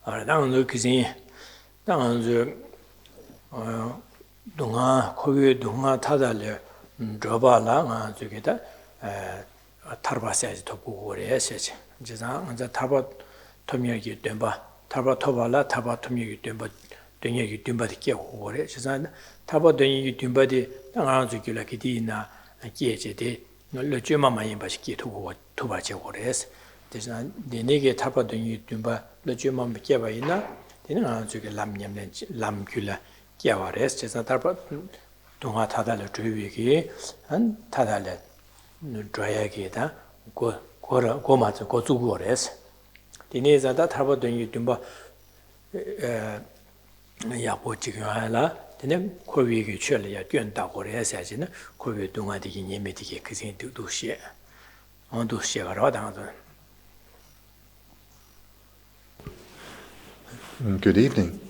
당도 그지 당도 동아 거기 동아 타달래 저발라 저기다 타르바세지 도고 그래야지 이제상 이제 타바 토미기 된바 타바 토발라 타바 토미기 된바 되게 된바디 깨고 그래 그래서 타바 되게 된바디 당한 저기라 기디나 깨제데 너르주마만 임바시기 도고 도바지 그래서 그래서 내게 타바 되게 된바 너주마 깨바이나 되는 저기 람냠네 람귤라 깨와레스 그래서 타바 동아 타달래 주위기 한 타달래 드라야게다 고마서 고주고레스 디네자다 타버던이 좀 야보지가라 되네 코위기 출려야 된다고 그래야지는 코위 동아디기 예매디기 그생 도시에 도시가 라다도. Good evening.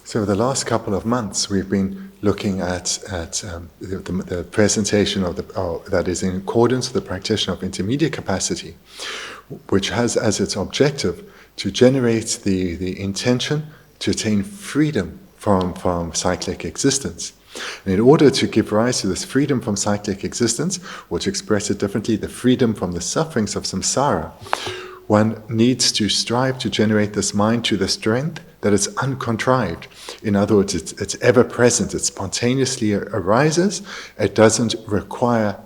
So the last couple of months we've been looking at the presentation of that is in accordance with the practitioner of intermediate capacity, which has as its objective to generate the intention to attain freedom from cyclic existence. And in order to give rise to this freedom from cyclic existence, or to express it differently, the freedom from the sufferings of samsara, one needs to strive to generate this mind to the strength that is uncontrived. In other words, it's ever present, it spontaneously arises, it doesn't require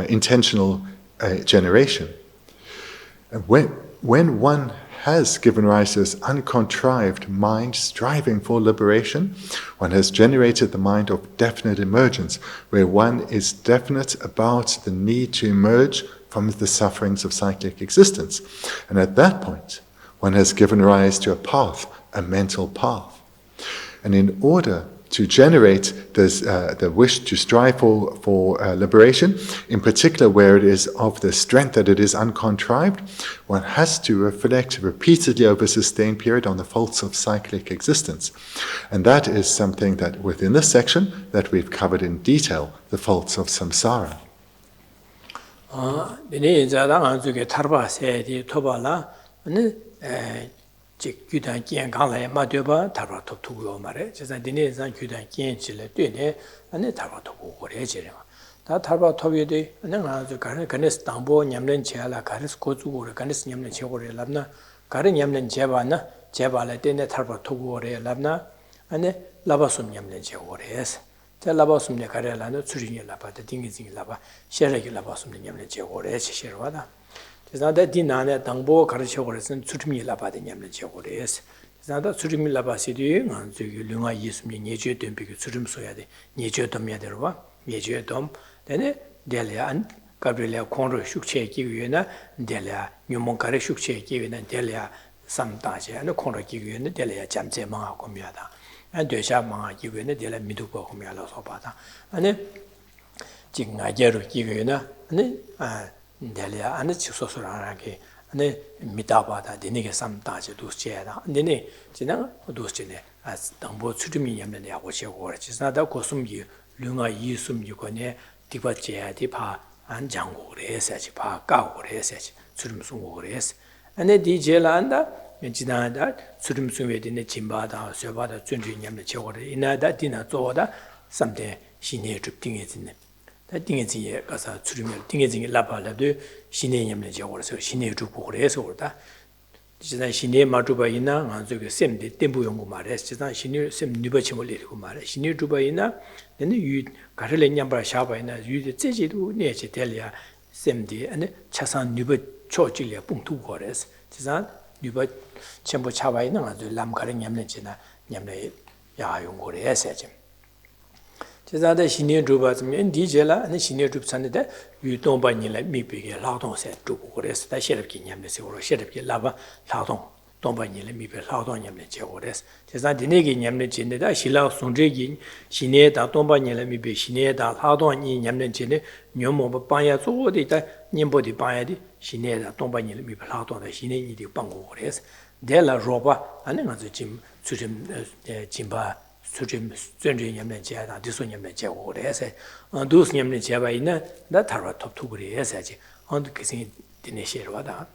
intentional generation. And when one has given rise to this uncontrived mind striving for liberation, one has generated the mind of definite emergence, where one is definite about the need to emerge from the sufferings of cyclic existence. And at that point, one has given rise to a path, a mental path. And in order to generate this, the wish to strive for liberation, in particular where it is of the strength that it is uncontrived, one has to reflect repeatedly over a sustained period on the faults of cyclic existence. And that is something that within this section that we've covered in detail, the faults of samsara. 규단 기행강에 마되바 타바토 투고 말에 제가 디네산 규단 기행질에 되네 안에 타바토 고거래지려 다 타바토비데 내가 아주 가네스 담보 냠는 제라 가르스 고주고래 가네스 냠는 제고래 랍나 가르 냠는 제바나 제발에 되네 타바토 고거래 랍나 안에 라바숨 냠는 제고래스 자 라바숨 가래라는 수리니 라바데 딩기징 라바 셰르기 라바숨 냠는 제고래 시셔와다 자다 디나네 당보 가르쳐 그래서 수트미라 받으냐면 저거래스 자다 수트미라 바시디 저기 릉아 예수님 예죄 됨비게 수름 써야 돼 예죄 됨이야 되어봐 예죄 됨 되네 델레안 가브리엘야 콘로 숙체 기위나 델레야 뉴몬 가르 숙체 기위나 델레야 삼다제 안 콘로 기위나 델레야 잠제 망하고 미하다 안 되샤 망하 기위나 델레 미두고 고미하라서 받아 아니 지금 아제로 기위나 아니 델레야 안에 치소소라게 안에 미다바다 되네게 삼다제 도시에다 안에 지나 도시네 아 당보 수dum이 냠는 야고 제고 지나다 고숨기 릉아 이숨이거네 디바제야디 바 안장고 그래서지 바 까고 그래서지 수dum숭고 그래서 안에 디젤란다 지나다 수dum숭웨디네 짐바다 쇠바다 준주 냠는 제고래 이나다 디나 쪼다 삼대 신의 줍딩에 짓네 딩에지에 가서 추르면 딩에지에 라발라도 신의 냠내 저거서 신의 주고 그래서 그러다 지난 신의 마주바이나 안저게 셈데 템부 연구 말해 지난 신의 셈 니버침을 내리고 말해 신의 주바이나 내는 유 가르레 냠바 샤바이나 유 제지도 내지 될이야 셈데 아니 차산 니버 초질이야 뿡투 거래서 지난 니버 전부 차바이나 아주 람가르 냠내지나 냠내 야용 거래서 제자의 신의 주바스면 디젤라 아니 신의 주산데 유동반이라 미비게 라동세 주고 그래서 다시 이렇게 냠내서 이렇게 라바 라동 동반이라 미비 라동 냠내 제고레스 제자 디네게 냠내 진데다 실라 송제기 신의다 동반이라 미비 신의다 라동이 냠내 진데 녀모 반야 조디다 님보디 반야디 신의다 동반이라 미비 라동다 신의이디 방고 그래서 델라 로바 아니 가서 짐 수림 짐바 수림 전쟁 냠내 제다 디소 냠내 제고 그래서 도스 냠내 제바 있나 나 타라 톱투 그래야지 언 그생 디네시르와다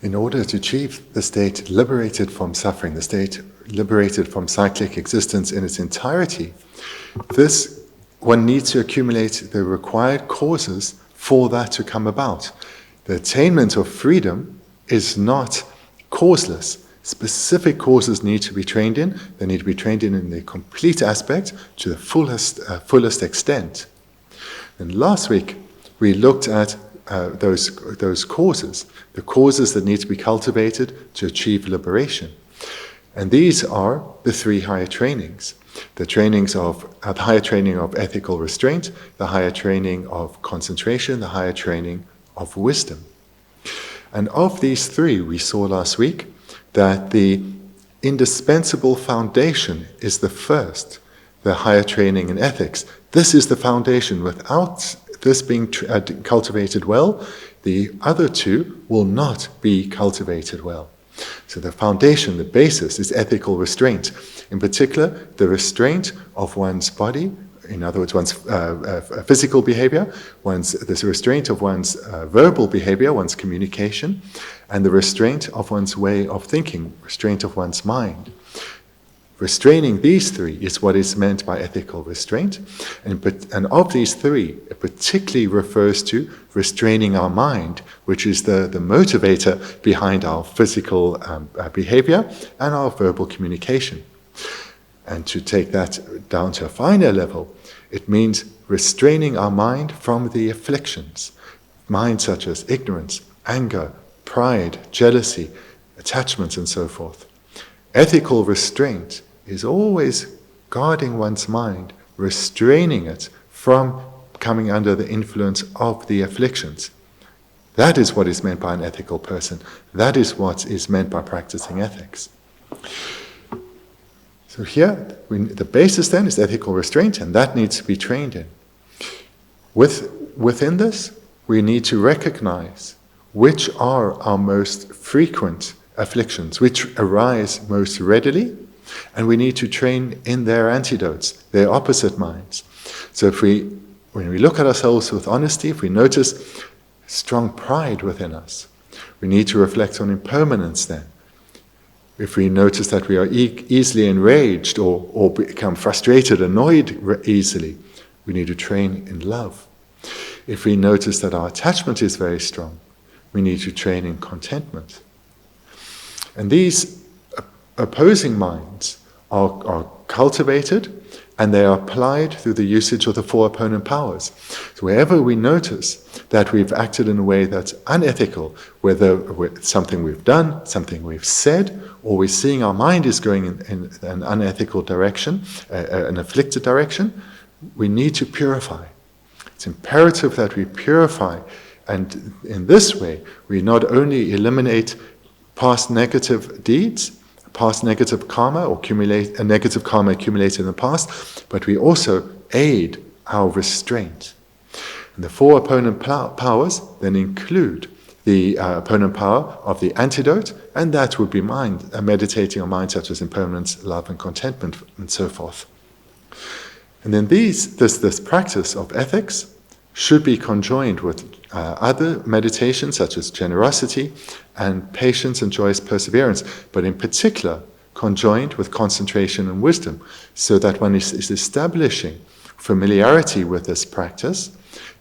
In order to achieve the state liberated from suffering, the state liberated from cyclic existence in its entirety, this one needs to accumulate the required causes for that to come about. The attainment of freedom is not causeless. Specific causes need to be trained in. They need to be trained in the complete aspect to the fullest extent. And last week we looked at those causes, the causes that need to be cultivated to achieve liberation. And these are the three higher trainings. The higher training of ethical restraint, the higher training of concentration, the higher training of wisdom. And of these three, we saw last week that the indispensable foundation is the first, the higher training in ethics. This is the foundation. Without this being cultivated well, the other two will not be cultivated well. So the foundation, the basis, is ethical restraint. In particular, the restraint of one's body, in other words, one's physical behavior, the restraint of one's verbal behavior, one's communication, and the restraint of one's way of thinking, restraint of one's mind. Restraining these three is what is meant by ethical restraint. And of these three, it particularly refers to restraining our mind, which is the motivator behind our physical behavior and our verbal communication. And to take that down to a finer level, it means restraining our mind from the afflictions, minds such as ignorance, anger, pride, jealousy, attachments, and so forth. Ethical restraint is always guarding one's mind, restraining it from coming under the influence of the afflictions. That is what is meant by an ethical person. That is what is meant by practicing ethics. So here, the basis then is ethical restraint, and that needs to be trained in. Within this, we need to recognize which are our most frequent afflictions, which arise most readily, and we need to train in their antidotes, their opposite minds. So when we look at ourselves with honesty, if we notice strong pride within us, we need to reflect on impermanence then. If we notice that we are easily enraged or become frustrated, annoyed easily, we need to train in love. If we notice that our attachment is very strong, we need to train in contentment. And these opposing minds are cultivated, and they are applied through the usage of the four opponent powers. So wherever we notice that we've acted in a way that's unethical, whether with something we've done, something we've said, or we're seeing our mind is going in an unethical direction, an afflicted direction, we need to purify. It's imperative that we purify, and in this way, we not only eliminate past negative deeds, past negative karma, or negative karma accumulated in the past, but we also aid our restraint. And the four opponent powers then include the opponent power of the antidote, and that would be mind, meditating on minds such as impermanence, love, and contentment, and so forth. And then this practice of ethics should be conjoined with other meditations such as generosity and patience and joyous perseverance, but in particular conjoined with concentration and wisdom, so that one is establishing familiarity with this practice,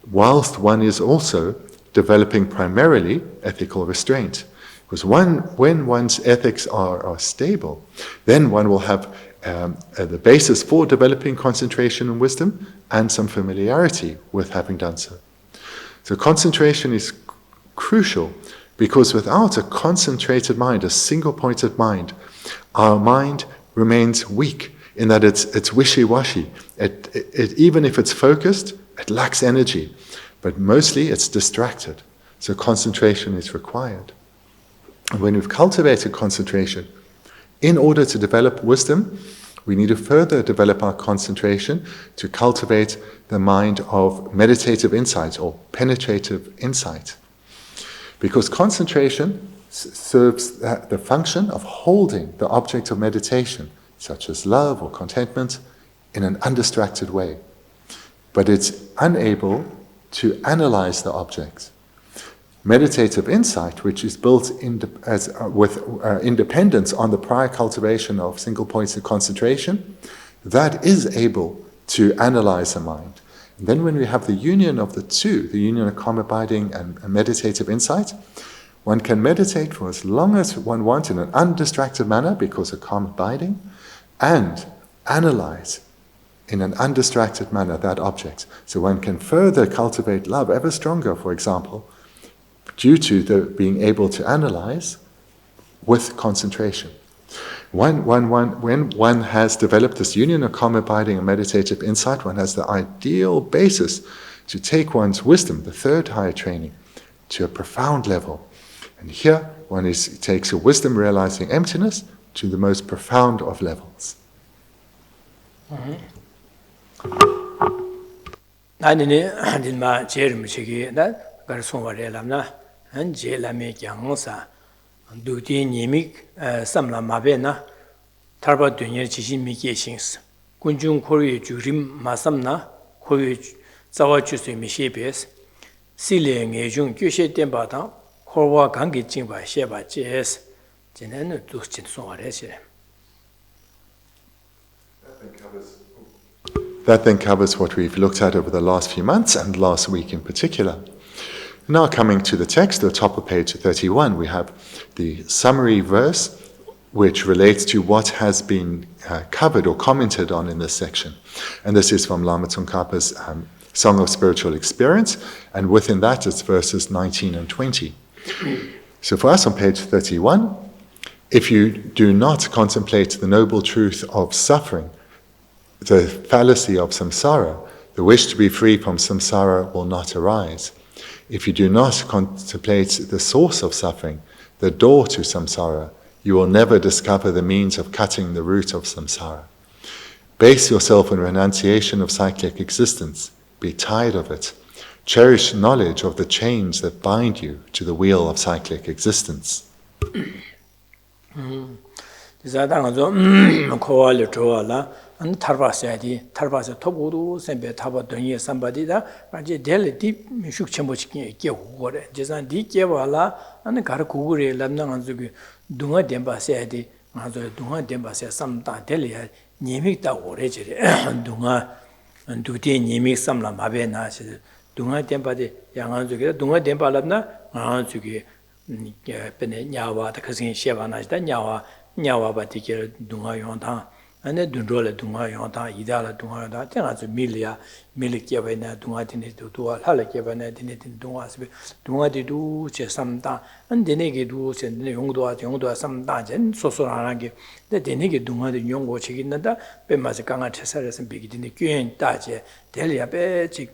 whilst one is also developing primarily ethical restraint. Because when one's ethics are stable, then one will have the basis for developing concentration and wisdom and some familiarity with having done so. So concentration is crucial, because without a concentrated mind, a single-pointed mind, our mind remains weak in that it's wishy-washy. Even if it's focused, it lacks energy, but mostly it's distracted. So concentration is required. And when we've cultivated concentration, in order to develop wisdom, we need to further develop our concentration to cultivate the mind of meditative insight or penetrative insight. Because concentration serves the function of holding the object of meditation, such as love or contentment, in an undistracted way. But it's unable to analyze the object. meditative insight, which is built with independence on the prior cultivation of single points of concentration, that is able to analyze the mind. And then when we have the union of the two, the union of calm abiding and meditative insight, one can meditate for as long as one wants in an undistracted manner because of calm abiding, and analyze in an undistracted manner that object. So one can further cultivate love ever stronger, for example, due to the being able to analyze with concentration. When one has developed this union of calm abiding and meditative insight, one has the ideal basis to take one's wisdom, the third higher training, to a profound level. And here one takes a wisdom realizing emptiness to the most profound of levels. Je lame kyangsa duti nimik samla mabena tarba dunyer chishin miki shings kunjung khori jurim masamna khori zawa chusu mi shebes sile ngejung gyeshe temba da khorwa gangi jingba sheba jes jenen duchin songare che. That then covers what we've looked at over the last few months and last week in particular. Now coming to the text, the top of page 31, we have the summary verse which relates to what has been covered or commented on in this section. And this is from Lama Tsongkhapa's Song of Spiritual Experience, and within that it's verses 19 and 20. So for us on page 31, if you do not contemplate the noble truth of suffering, the fallacy of samsara, the wish to be free from samsara will not arise. If you do not contemplate the source of suffering, the door to samsara, you will never discover the means of cutting the root of samsara. Base yourself on renunciation of cyclic existence. Be tired of it. Cherish knowledge of the chains that bind you to the wheel of cyclic existence. And Tarbasadi, Tarbasa Tobudu, Sembe Taba Dunya, somebody that Raja Delhi deep Shukchambochi, Gewore, Jazan Di Kevala, and the Karakuri, Lamna Anzugi, Dunga Demba Sadi, Dunga Demba says some Delhi, Nimita or Dunga, and Duti Nimi Samla Mabena, Dunga Demba de Yanganzugi, Dunga Demba Labna, Anzugi, Nyawa, the cousin Shevana, Nyawa, Nyawa Batikir, Dunga Yontan. And then Dundrola Dunga Yonta, Idala Dunga, Tenaz Milia, Milikavana, Dungatini to Halakavana, Dinitin Dungas, Dunga de Du, Chesamta, and Denegi Du, and Yongdo, some Dajan, Sosorangi, the Denegi Dunga, the Yongo Chiginada, Bemasakanga Chesaras and Big Dinikin, Taje, Delia Bechi,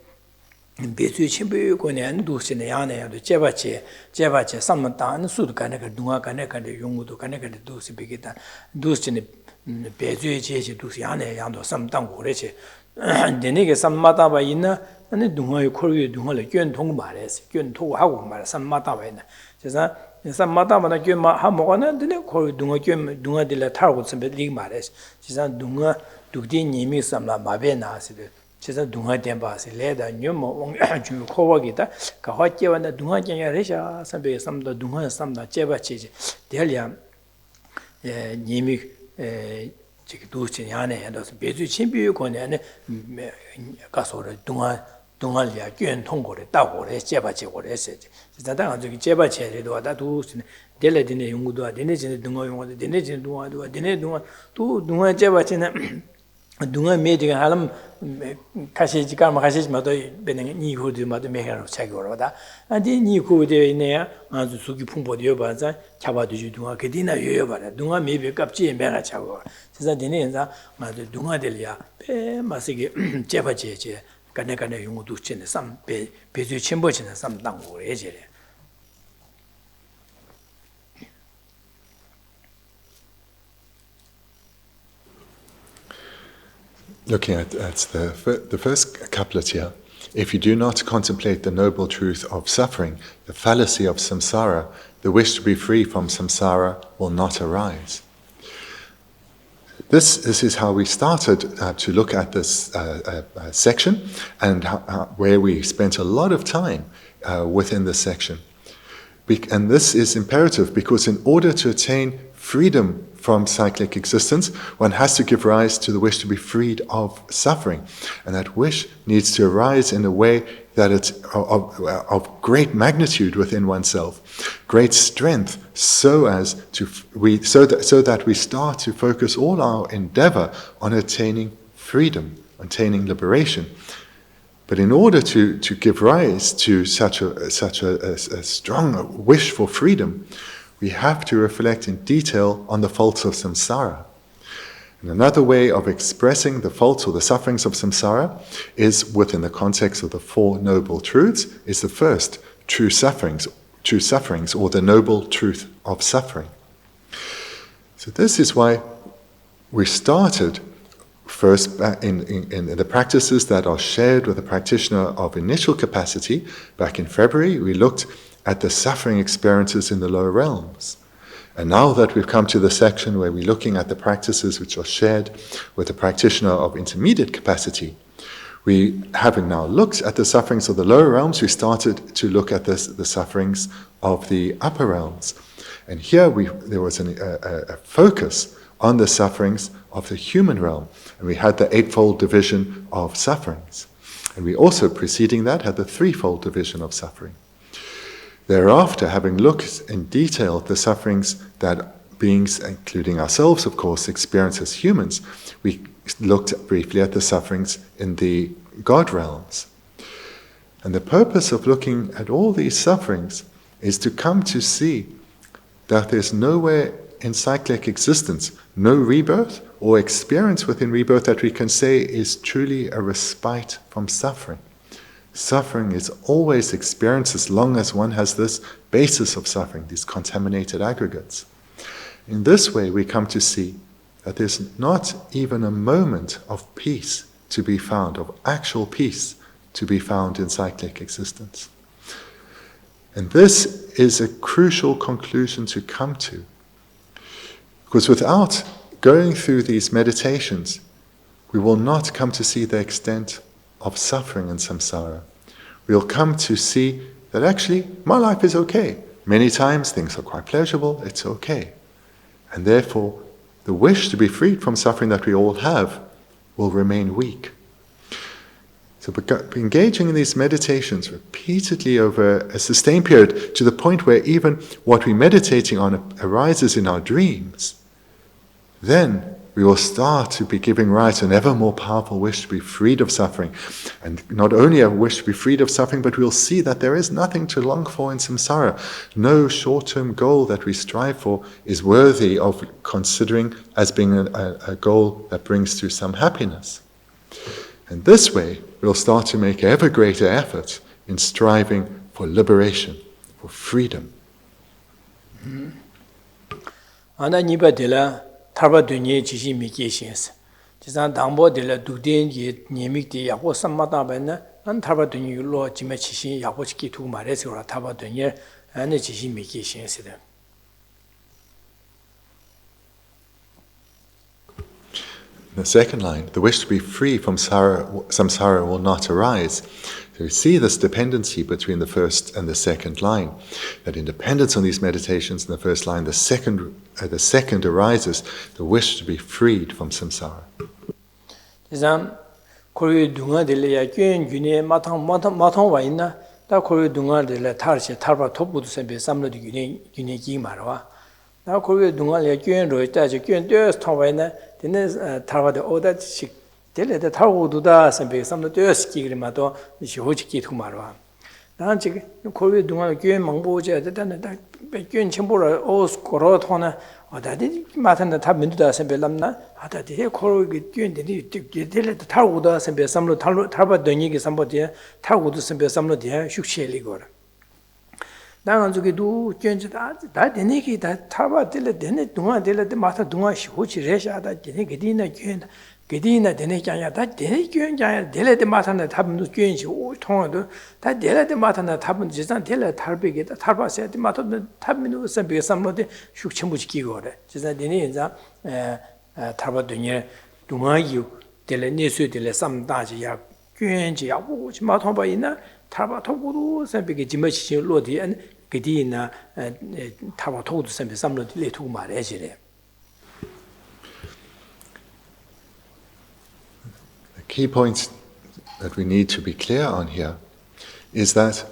Betu Chimbu, Konan, Dusinayane, the Chevache, Samatan, Sudkanaka, Dunga Kanaka, the Yongo, Kanaka, the Dusi Bigita, Dusin. Bezue Jeji Dusiane Yando some Tangoreche. Denege some Matavaina, and the Dunga Korea Dunga Gyun Tongmares, Gyun To Hawmar, some Matavena. Jesa, some Matavana Gyuma Hamona, the Korea Dunga de la Tarwood, some Ligmares. Jesa Dunga Dudin Yimi some La Mavena, Jesa Dunga Dembas, Leda, Numo, Kovagita, Kahotia, and the Dunga Resha, some the Dunga, some the Chevachi, Delia Yimi. Duchiniane and Bezu Chimbu Conan Casora Dungalia, Gyun Tongo, Tago, Chebache or Essage. The Chebache, that was Deladine Yungu, Denizin Dunga, Denizin Dua, Denedua, two Dunga Chebachina. Dunga meeting Halam Kashikam Hashish Mother Benin who did Mother Meher of Chagoroda, and then you could in there and Suki Pumpo Yobaza, Chaba de Dunga Kedina Yoba, Dunga maybe Capchi and Bera Chagor. Says Dinenza, Mother Dunga Delia, Masiki Chepache, Kanekana Yumuduchin, some Pezu Chimbochin, and some Dango Ejere. Looking at the first couplet here, if you do not contemplate the noble truth of suffering, the fallacy of samsara, the wish to be free from samsara will not arise. This is how we started to look at this section, and where we spent a lot of time within this section. And this is imperative because in order to attain freedom from cyclic existence, one has to give rise to the wish to be freed of suffering. And that wish needs to arise in a way that it's of great magnitude within oneself, great strength, so that we start to focus all our endeavor on attaining freedom, attaining liberation. But in order to give rise to such a strong wish for freedom, we have to reflect in detail on the faults of samsara. And another way of expressing the faults or the sufferings of samsara is within the context of the Four Noble Truths, is the first true sufferings, or the noble truth of suffering. So this is why we started first in the practices that are shared with the practitioner of initial capacity. Back in February, we looked at the suffering experiences in the lower realms. And now that we've come to the section where we're looking at the practices which are shared with the practitioner of intermediate capacity, we, having now looked at the sufferings of the lower realms, we started to look at the sufferings of the upper realms. And here there was a focus on the sufferings of the human realm. And we had the eightfold division of sufferings. And we also, preceding that, had the threefold division of suffering. Thereafter, having looked in detail at the sufferings that beings, including ourselves, of course, experience as humans, we looked briefly at the sufferings in the God realms. And the purpose of looking at all these sufferings is to come to see that there's nowhere in cyclic existence, no rebirth or experience within rebirth that we can say is truly a respite from suffering. Suffering is always experienced as long as one has this basis of suffering, these contaminated aggregates. In this way, we come to see that there's not even a moment of peace to be found, of actual peace to be found in cyclic existence. And this is a crucial conclusion to come to. Because without going through these meditations, we will not come to see the extent of suffering and samsara. We'll come to see that actually my life is okay. Many times things are quite pleasurable, it's okay. And therefore, the wish to be freed from suffering that we all have will remain weak. So engaging in these meditations repeatedly over a sustained period to the point where even what we're meditating on arises in our dreams, then we will start to be giving rise to an ever more powerful wish to be freed of suffering. And not only a wish to be freed of suffering, but we'll see that there is nothing to long for in samsara. No short-term goal that we strive for is worthy of considering as being a goal that brings to some happiness. And this way, we'll start to make ever greater efforts in striving for liberation, for freedom. Tarpa dunye jishi miki shensi. Jizan dangbo de la dukden ye nyemik de yakbo sammadang bayna, an tarpa dunye lo jime chishin yakbo chiki tuku ma resi wala tarpa dunye ane jishi miki shensi de. The second line, the wish to be free from samsara will not arise. So we see this dependency between the first and the second line. That in dependence on these meditations in the first line, the second arises, the wish to be freed from samsara. Jizan, kore dunga de le ya gyuen gyune matang wa inna, da kore dunga de le tarche tarpa topudu sembe samlo de gyune gi marwa. Da kore dunga le ya gyuen roi da je gyuen deus tong wa inna, dine tarpa de oda chik dele de tar고도다 sembe samlo deus gi gri ma do shihoji gi tu marwa. Da chik kore dunga gyuen mangbo je da da gyuen chenpo ra os koro thona 어다디 마탄다 다 민두다 sembelam나 아다디 코로기 뛰는데 데레 타고도 sembe sam로 타바 더니기 삼보디 타고도 sembe sam로 디 슉셰리고라 나간 저기도 견지다 다 되네기 다 타바 딜레 되네 동안 딜레 마타 동안 시호치 레샤다 되네 게디나 견다 게디나 되네 짱야 다 되네 견자야 딜레 마타나 타분도 견시 오 통화도 다 딜레 마타나 타분 지산 딜레 탈베게다 탈바세디 마타 타민도 sembe sam로디 슉첨부지 기고래 지산 되네 인자 타바 두니 동아유 딜레 네수 딜레 삼다지야 견지야 오지 마통바 있나 타바 토고도 sembe게 지마치 로디 그디나 타바 토도 셈에 삼로 레투 말해지래. The key point that we need to be clear on here is that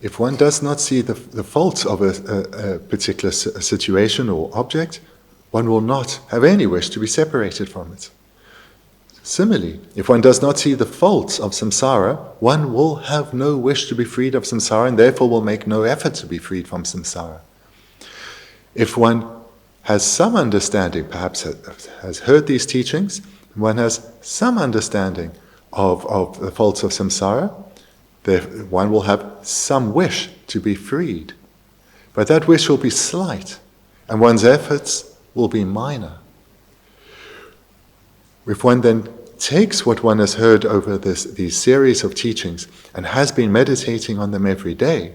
if one does not see the faults of a particular situation or object, one will not have any wish to be separated from it. Similarly, if one does not see the faults of samsara, one will have no wish to be freed of samsara and therefore will make no effort to be freed from samsara. If one has some understanding, perhaps has heard these teachings, one has some understanding of the faults of samsara, one will have some wish to be freed. But that wish will be slight, and one's efforts will be minor. If one then takes what one has heard over these series of teachings and has been meditating on them every day,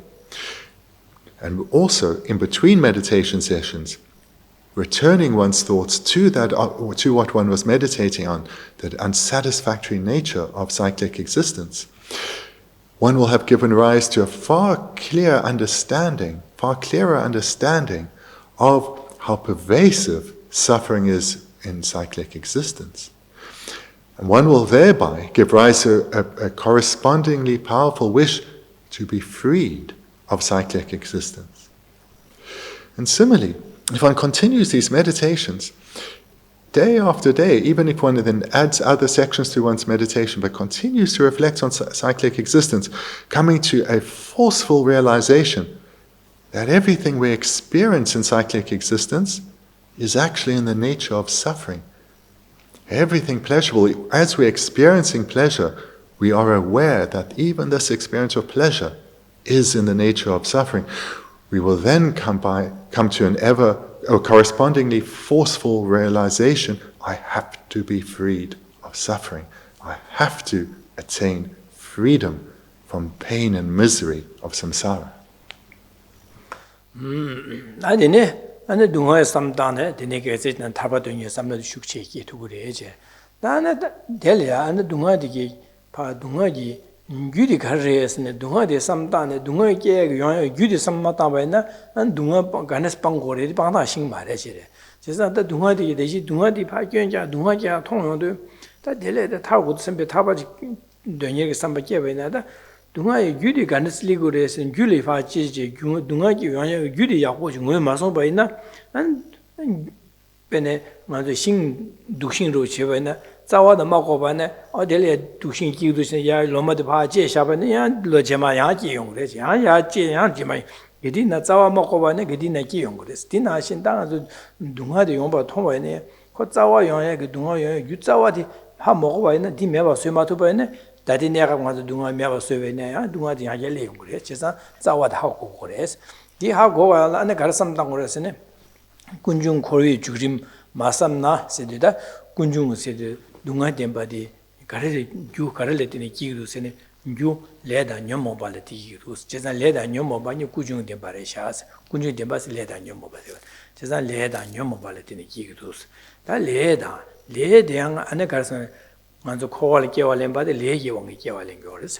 and also in between meditation sessions, returning one's thoughts to what one was meditating on, that unsatisfactory nature of cyclic existence, one will have given rise to a far clearer understanding of how pervasive suffering is in cyclic existence. And one will thereby give rise to a correspondingly powerful wish to be freed of cyclic existence. And similarly, if one continues these meditations, day after day, even if one then adds other sections to one's meditation, but continues to reflect on cyclic existence, coming to a forceful realization that everything we experience in cyclic existence is actually in the nature of suffering. Everything pleasurable, as we're experiencing pleasure, we are aware that even this experience of pleasure is in the nature of suffering. We will then come to a correspondingly forceful realization, I have to be freed of suffering. I have to attain freedom from pain and misery of samsara. 안에 동화에 삼다네 되네게 이제는 타바도니 삼는 숙체기 두고래제 나는 될이야 안에 동화디기 파 동화기 규리 가르에스네 동화데 삼다네 동화게 요 규리 삼마다 바이나 안 동화 가네스 방고레디 방다싱 말해지래 제가 동화디 대시 동화디 파견자 동화자 통용도 다 될에다 타고 선배 타바지 되네게 삼바게 바이나다 동아의 규리 간스리고레스는 규리 파지지 동아기 요anya 규리 야고 중에 마서 바이나 안 베네 맞아 신 두신으로 제바나 자와도 먹고 바네 어딜에 두신 기도신 야 로마도 파제 샤바네 야 로제마 야지 용그레지 야지 야지마 이디나 자와 먹고 바네 그디나 기용 그레스 디나신 당아도 동아도 용바 통바네 코 자와 요anya 그 동아 요anya 유자와디 파 먹고 바네 디메바 쇠마토 바네 다디 내가 가서 동아 메바 쇠베네야 동아디 하게래 그래. 제가 자와다 하고 그래서 이 하고 안에 가르삼당 그래서네. 군중 고리 주림 마삼나 세디다 군중 세디 동아 덴바디 가르 주 가르레티니 기루세네 주 레다 녀모발티 기루. 제가 레다 녀모바니 군중 덴바레샤스 군중 덴바스 레다 녀모바데. 제가 레다 녀모발티니 기루스. 다 레대양 안에 가서 먼저 코알 개발렘바데 레기왕이 개발렘 거르스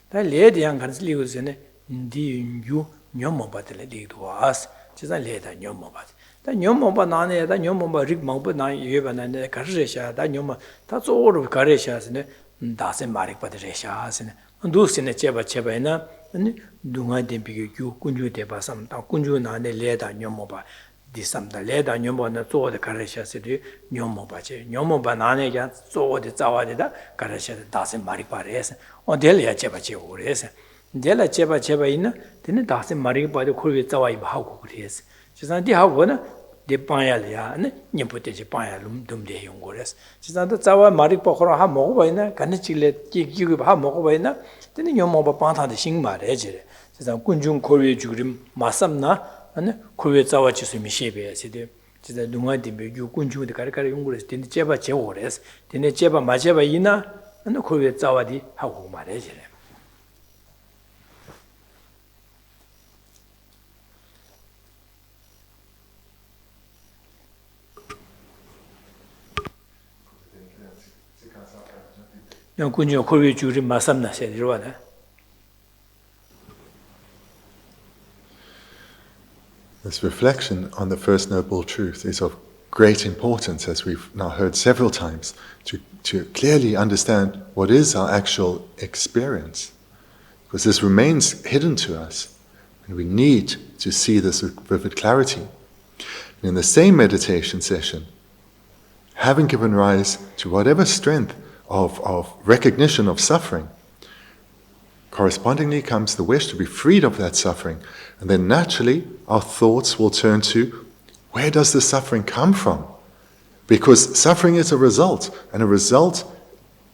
다 레대양 간슬리고스네 인디유 녀모바데 리도아스 제가 레다 녀모바데 다 녀모바 나네다 녀모바 릭망바 나 예바나네 가르샤 다 녀모 다 쪼르 가르샤스네 다세 마릭바데 레샤스네 두스네 제바이나 아니 둥아데 비교 군주데 바삼 다 군주 나네 레다 녀모바 디삼다 레다 녀모나 쪼데 가르샤스디 녀모바제 녀모바 나네가 쪼데 자와데다 가르샤데 다세 마리파레스 어델야 제바제 오레스 델라 제바이나 데네 다세 마리파데 콜베 자와이 바하고 그레스 지산디 하고나 데파야리아 네 녀포테지 파야 룸둠데 용고레스 지산도 자와 마리파코라 하 먹어바이나 간치레 끼끼고 하 먹어바이나 데네 녀모바 판타데 싱마레제 지산 군중 콜베 주그림 마삼나 아니 코베 자와치스 미셰베야시데 진짜 동아디베 군중데 가르가르 용고레스 데네 제바 제오레스 데네 제바 마제바 이나 아니 코베 자와디 하고 말해지래 영 군중 코베 주리 마삼나 세리로와나 This reflection on the First Noble Truth is of great importance, as we've now heard several times, to clearly understand what is our actual experience. Because this remains hidden to us, and we need to see this with vivid clarity. And in the same meditation session, having given rise to whatever strength of recognition of suffering, correspondingly comes the wish to be freed of that suffering. And then naturally, our thoughts will turn to, where does the suffering come from? Because suffering is a result, and a result,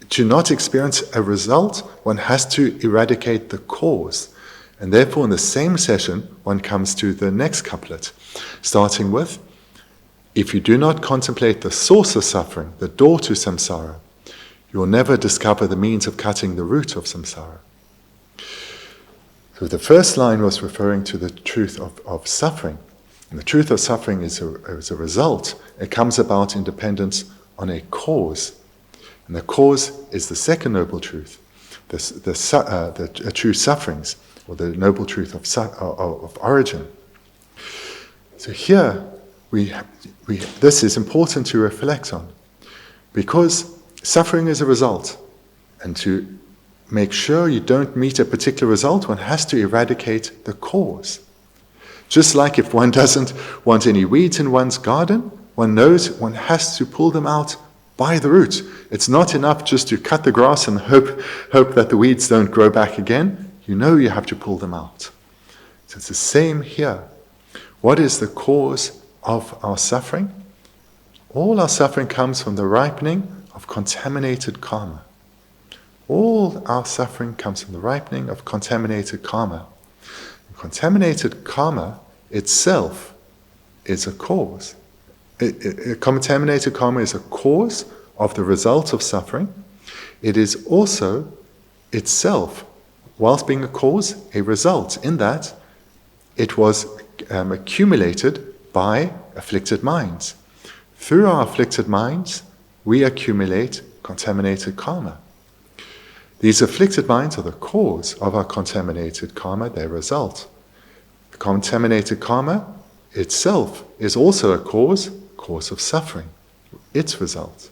to not experience a result, one has to eradicate the cause. And therefore, in the same session, one comes to the next couplet, starting with, if you do not contemplate the source of suffering, the door to samsara, you will never discover the means of cutting the root of samsara. So the first line was referring to the truth of suffering. And the truth of suffering is a result. It comes about in dependence on a cause. And the cause is the second noble truth, the true sufferings, or the noble truth of origin. So here, this is important to reflect on, because suffering is a result, and to make sure you don't meet a particular result, one has to eradicate the cause. Just like if one doesn't want any weeds in one's garden, one knows one has to pull them out by the root. It's not enough just to cut the grass and hope that the weeds don't grow back again. You know you have to pull them out. So it's the same here. What is the cause of our suffering? All our suffering comes from the ripening of contaminated karma. All our suffering comes from the ripening of contaminated karma. And contaminated karma itself is a cause. Contaminated karma is a cause of the result of suffering. It is also itself, whilst being a cause, a result, in that it was accumulated by afflicted minds. Through our afflicted minds, we accumulate contaminated karma. These afflicted minds are the cause of our contaminated karma, their result. The contaminated karma itself is also a cause of suffering, its result.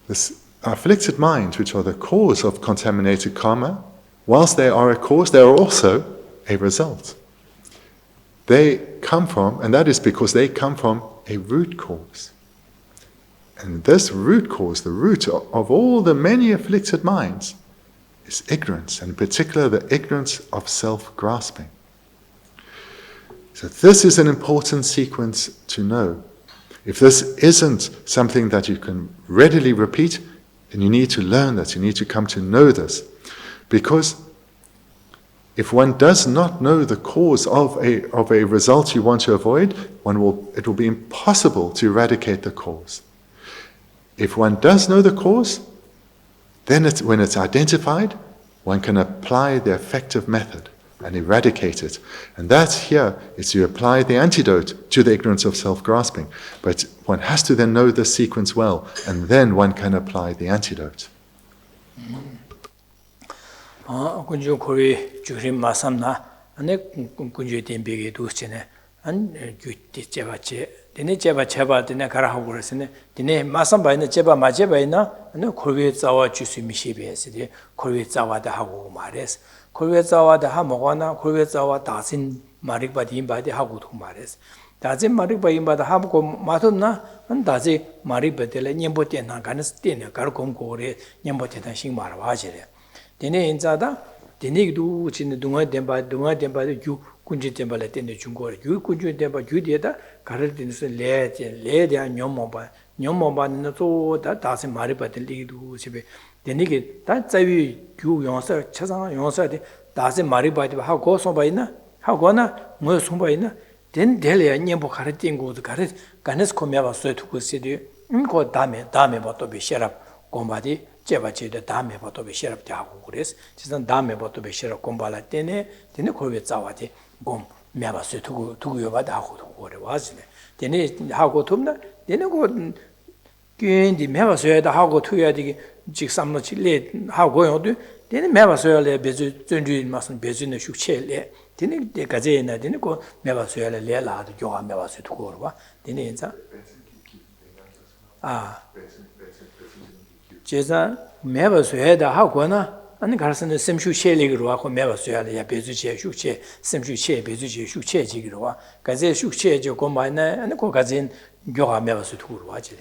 This afflicted minds, which are the cause of contaminated karma, whilst they are a cause, they are also a result. They come from, and that is because they come from a root cause. And this root cause, the root of all the many afflicted minds, is ignorance, and in particular the ignorance of self-grasping. So this is an important sequence to know. If this isn't something that you can readily repeat, then you need to learn this, you need to come to know this. Because if one does not know the cause of a result you want to avoid, it will be impossible to eradicate the cause. If one does know the cause, then when it's identified, one can apply the effective method and eradicate it. And that here is to apply the antidote to the ignorance of self-grasping. But one has to then know the sequence well, and then one can apply the antidote. 군주 고리 주림 마삼나 안에 군주 덴베게 두스네 안 규티 제바체 데네 제바 제바드네 가라하고 그랬으네 데네 마삼바이네 제바 마제바이나 안에 고리 자와 주스 미시베스디 고리 자와다 하고 말했어 고리 자와다 하모가나 고리 자와 다신 마릭바디 바디 하고도 말했어 다진 마릭바이 바다 하고 마도나 안 다지 마릭바데레 냠보테나 가는스 때네 가르곰고레 냠보테다 싱마라 와지레 데네 인자다 데네기도 진의 동아 덴바 유 군지 덴바레 데네 중고레 유 군지 덴바 유디에다 가를 데네서 레데아 뇽모바는 또다 다시 말이 받들리기도 집에 데네기 다 자위 유 용서 차상 용서데 다시 말이 받이 하고 소바이나 하고나 뭐 소바이나 된 델레야 뇽보 가를 띵고도 가를 가네스 코미아바스에 두고 시디 그 다음에 뭐또 비셔랍 공바디 제바체데 다음에 뭐또 비셔랍 하고 그래서 지선 다음에 뭐또 비셔랍 공발할 때네 데네 거기 자와디 곰 미아바스에 두고 요바다 하고 그래 와지네 데네 하고 톱나 데네 그 괜히 미아바스에다 하고 투야 되게 직삼로 칠레 하고 요도 데네 미아바스에래 베주 전주인 말씀 베주네 숙체래 Dini Gazena, Dinico, never so le la, the Joa never so to go. Dini, Jeza, never so had a hawkwana, and Carson the same shoe shelly roa, who never so had a bezuche, shuche, some shuche, bezuche, shuche, jigroa, Gaze, shuche, Jocomina, and the Cocazin, Joa never so to watch it.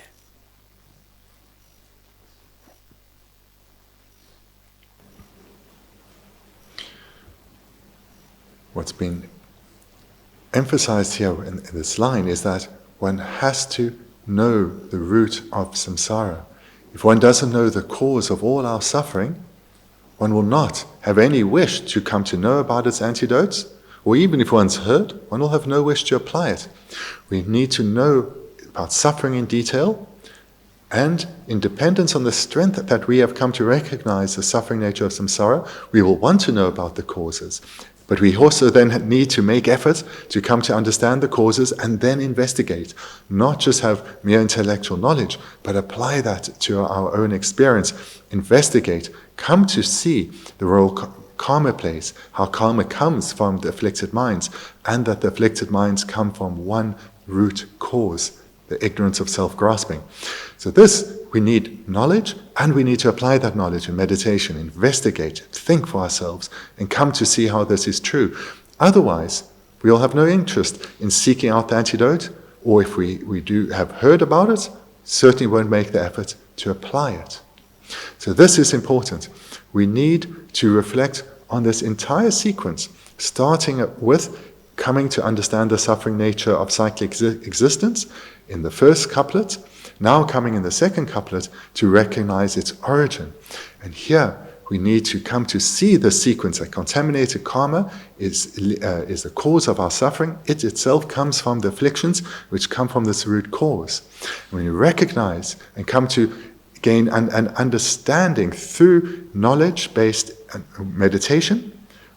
What's been emphasized here in this line is that one has to know the root of samsara. If one doesn't know the cause of all our suffering, one will not have any wish to come to know about its antidotes, or even if one's heard, one will have no wish to apply it. We need to know about suffering in detail, and in dependence on the strength that we have come to recognize the suffering nature of samsara, we will want to know about the causes. But we also then need to make efforts to come to understand the causes and then investigate. Not just have mere intellectual knowledge, but apply that to our own experience. Investigate, come to see the role karma plays, how karma comes from the afflicted minds, and that the afflicted minds come from one root cause, the ignorance of self-grasping. So this, we need knowledge, and we need to apply that knowledge in meditation, investigate, think for ourselves, and come to see how this is true. Otherwise, we will have no interest in seeking out the antidote, or if we do have heard about it, certainly won't make the effort to apply it. So this is important. We need to reflect on this entire sequence, starting with coming to understand the suffering nature of cyclic existence in the first couplet, now coming in the second couplet to recognize its origin. And here we need to come to see the sequence that contaminated karma is the cause of our suffering. It itself comes from the afflictions which come from this root cause. And when you recognize and come to gain an understanding through knowledge-based meditation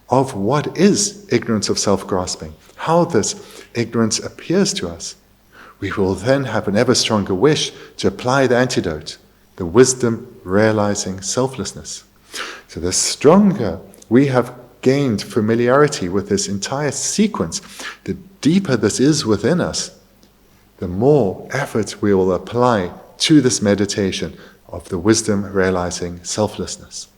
of what is ignorance of self-grasping, how this ignorance appears to us, we will then have an ever stronger wish to apply the antidote, the wisdom realizing selflessness. So the stronger we have gained familiarity with this entire sequence, the deeper this is within us, the more effort we will apply to this meditation of the wisdom realizing selflessness.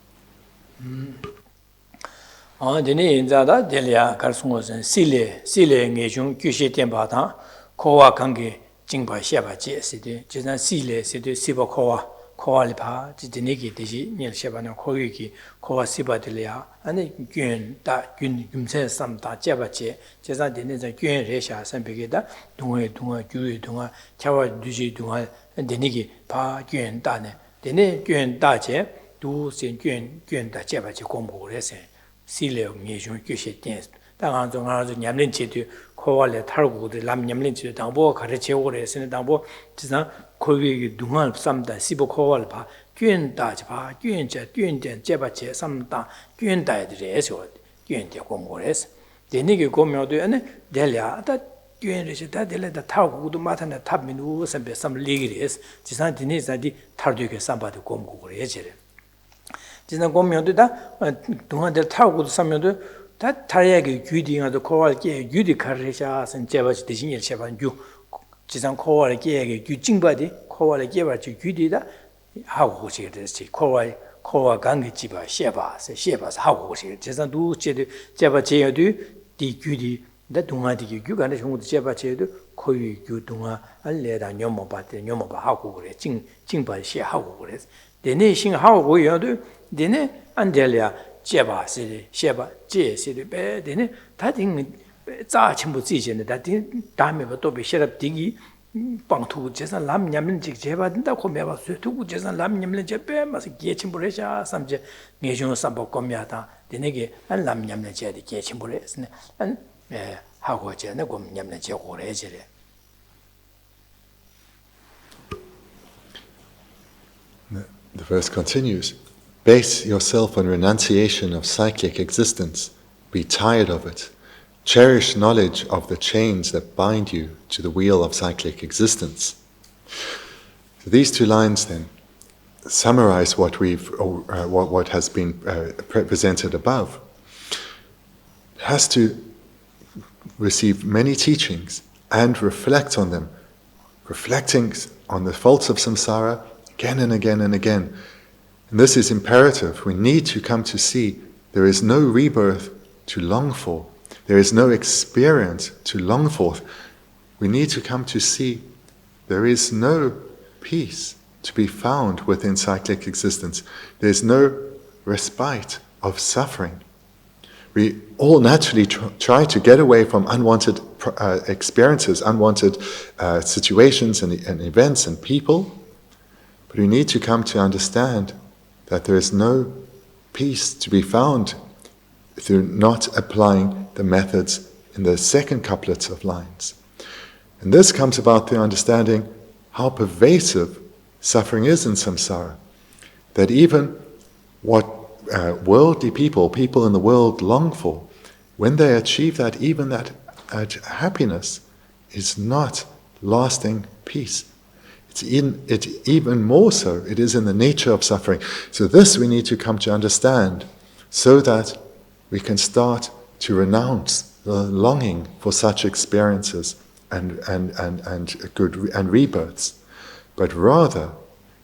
Dini inzada delia karsungosan sile ngejung Geshe Thubten Rabten kowa kange jingpa sheba je sidi jizan sile sidi siba kowa lipa dini ki deji nyel sheba na kowi ki kowa siba delia ane gyun da gyumse sam da jeba je jizan dini zan gyun resha sanpeke da dunga gyuwe dunga chawa duji dunga dini ki pa gyun da ne dini gyun da je du sen gyun da jeba je gombo resen sile ngejung Geshe Thubten 당한종 하나도 냠린치도 코발에 탈고도 람 냠린치도 당보 가르치고 그래서는 당보 지상 거기 동안 삼다 15 코발 봐 균다지 봐 균전 제바체 삼다 균다들에서 균대 공부해서 되니게 고명도 아니 될야다 균르시 다 될다 탈고도 마타나 탑민우 선배 삼리기레스 지상 디니사디 탈도게 삼바도 공부를 해지래 지상 고명도다 동안들 탈고도 삼면도 다 타야게 규딩아도 코알게 규디 카르샤선 제바지 대신일 셰반 규 지상 코알게 규징바디 코알게 바지 규디다 하고 오시게 됐지 코와 강게 지바 셰바서 하고 오시게 지상 두 제바 제여도 디 규디 다 동아디게 규간에 정도 제바 제여도 코위 규 동아 알레다 녀모바데 녀모바 하고 그래 징바 셰 하고 그래 데네 신 하고 고여도 데네 안델이야 제바 시리 셰바 제 시리 베데네 다딩 자 전부 지제네 다딩 다음에 또 베셔럽 디기 방투 제산 람 냠린직 제바든다 고메바 수투고 제산 람 냠린 제베 마스 게침부레샤 삼제 내중 삼보 고미하다 데네게 람 냠린 제디 게침부레스네 안 하고 제네 고 냠린 제고레 제레 The verse continues. Base yourself on renunciation of cyclic existence. Be tired of it. Cherish knowledge of the chains that bind you to the wheel of cyclic existence. So these two lines then summarize what what has been presented above. It has to receive many teachings and reflect on them, reflecting on the faults of samsara again and again and again. And this is imperative. We need to come to see there is no rebirth to long for. There is no experience to long for. We need to come to see there is no peace to be found within cyclic existence. There is no respite of suffering. We all naturally try to get away from unwanted experiences, unwanted situations and events and people. But we need to come to understand that there is no peace to be found through not applying the methods in the second couplet of lines. And this comes about through understanding how pervasive suffering is in samsara. That even what worldly people in the world long for, when they achieve that, even that happiness is not lasting peace. It's even more so, it is in the nature of suffering. So this we need to come to understand so that we can start to renounce the longing for such experiences and rebirths, but rather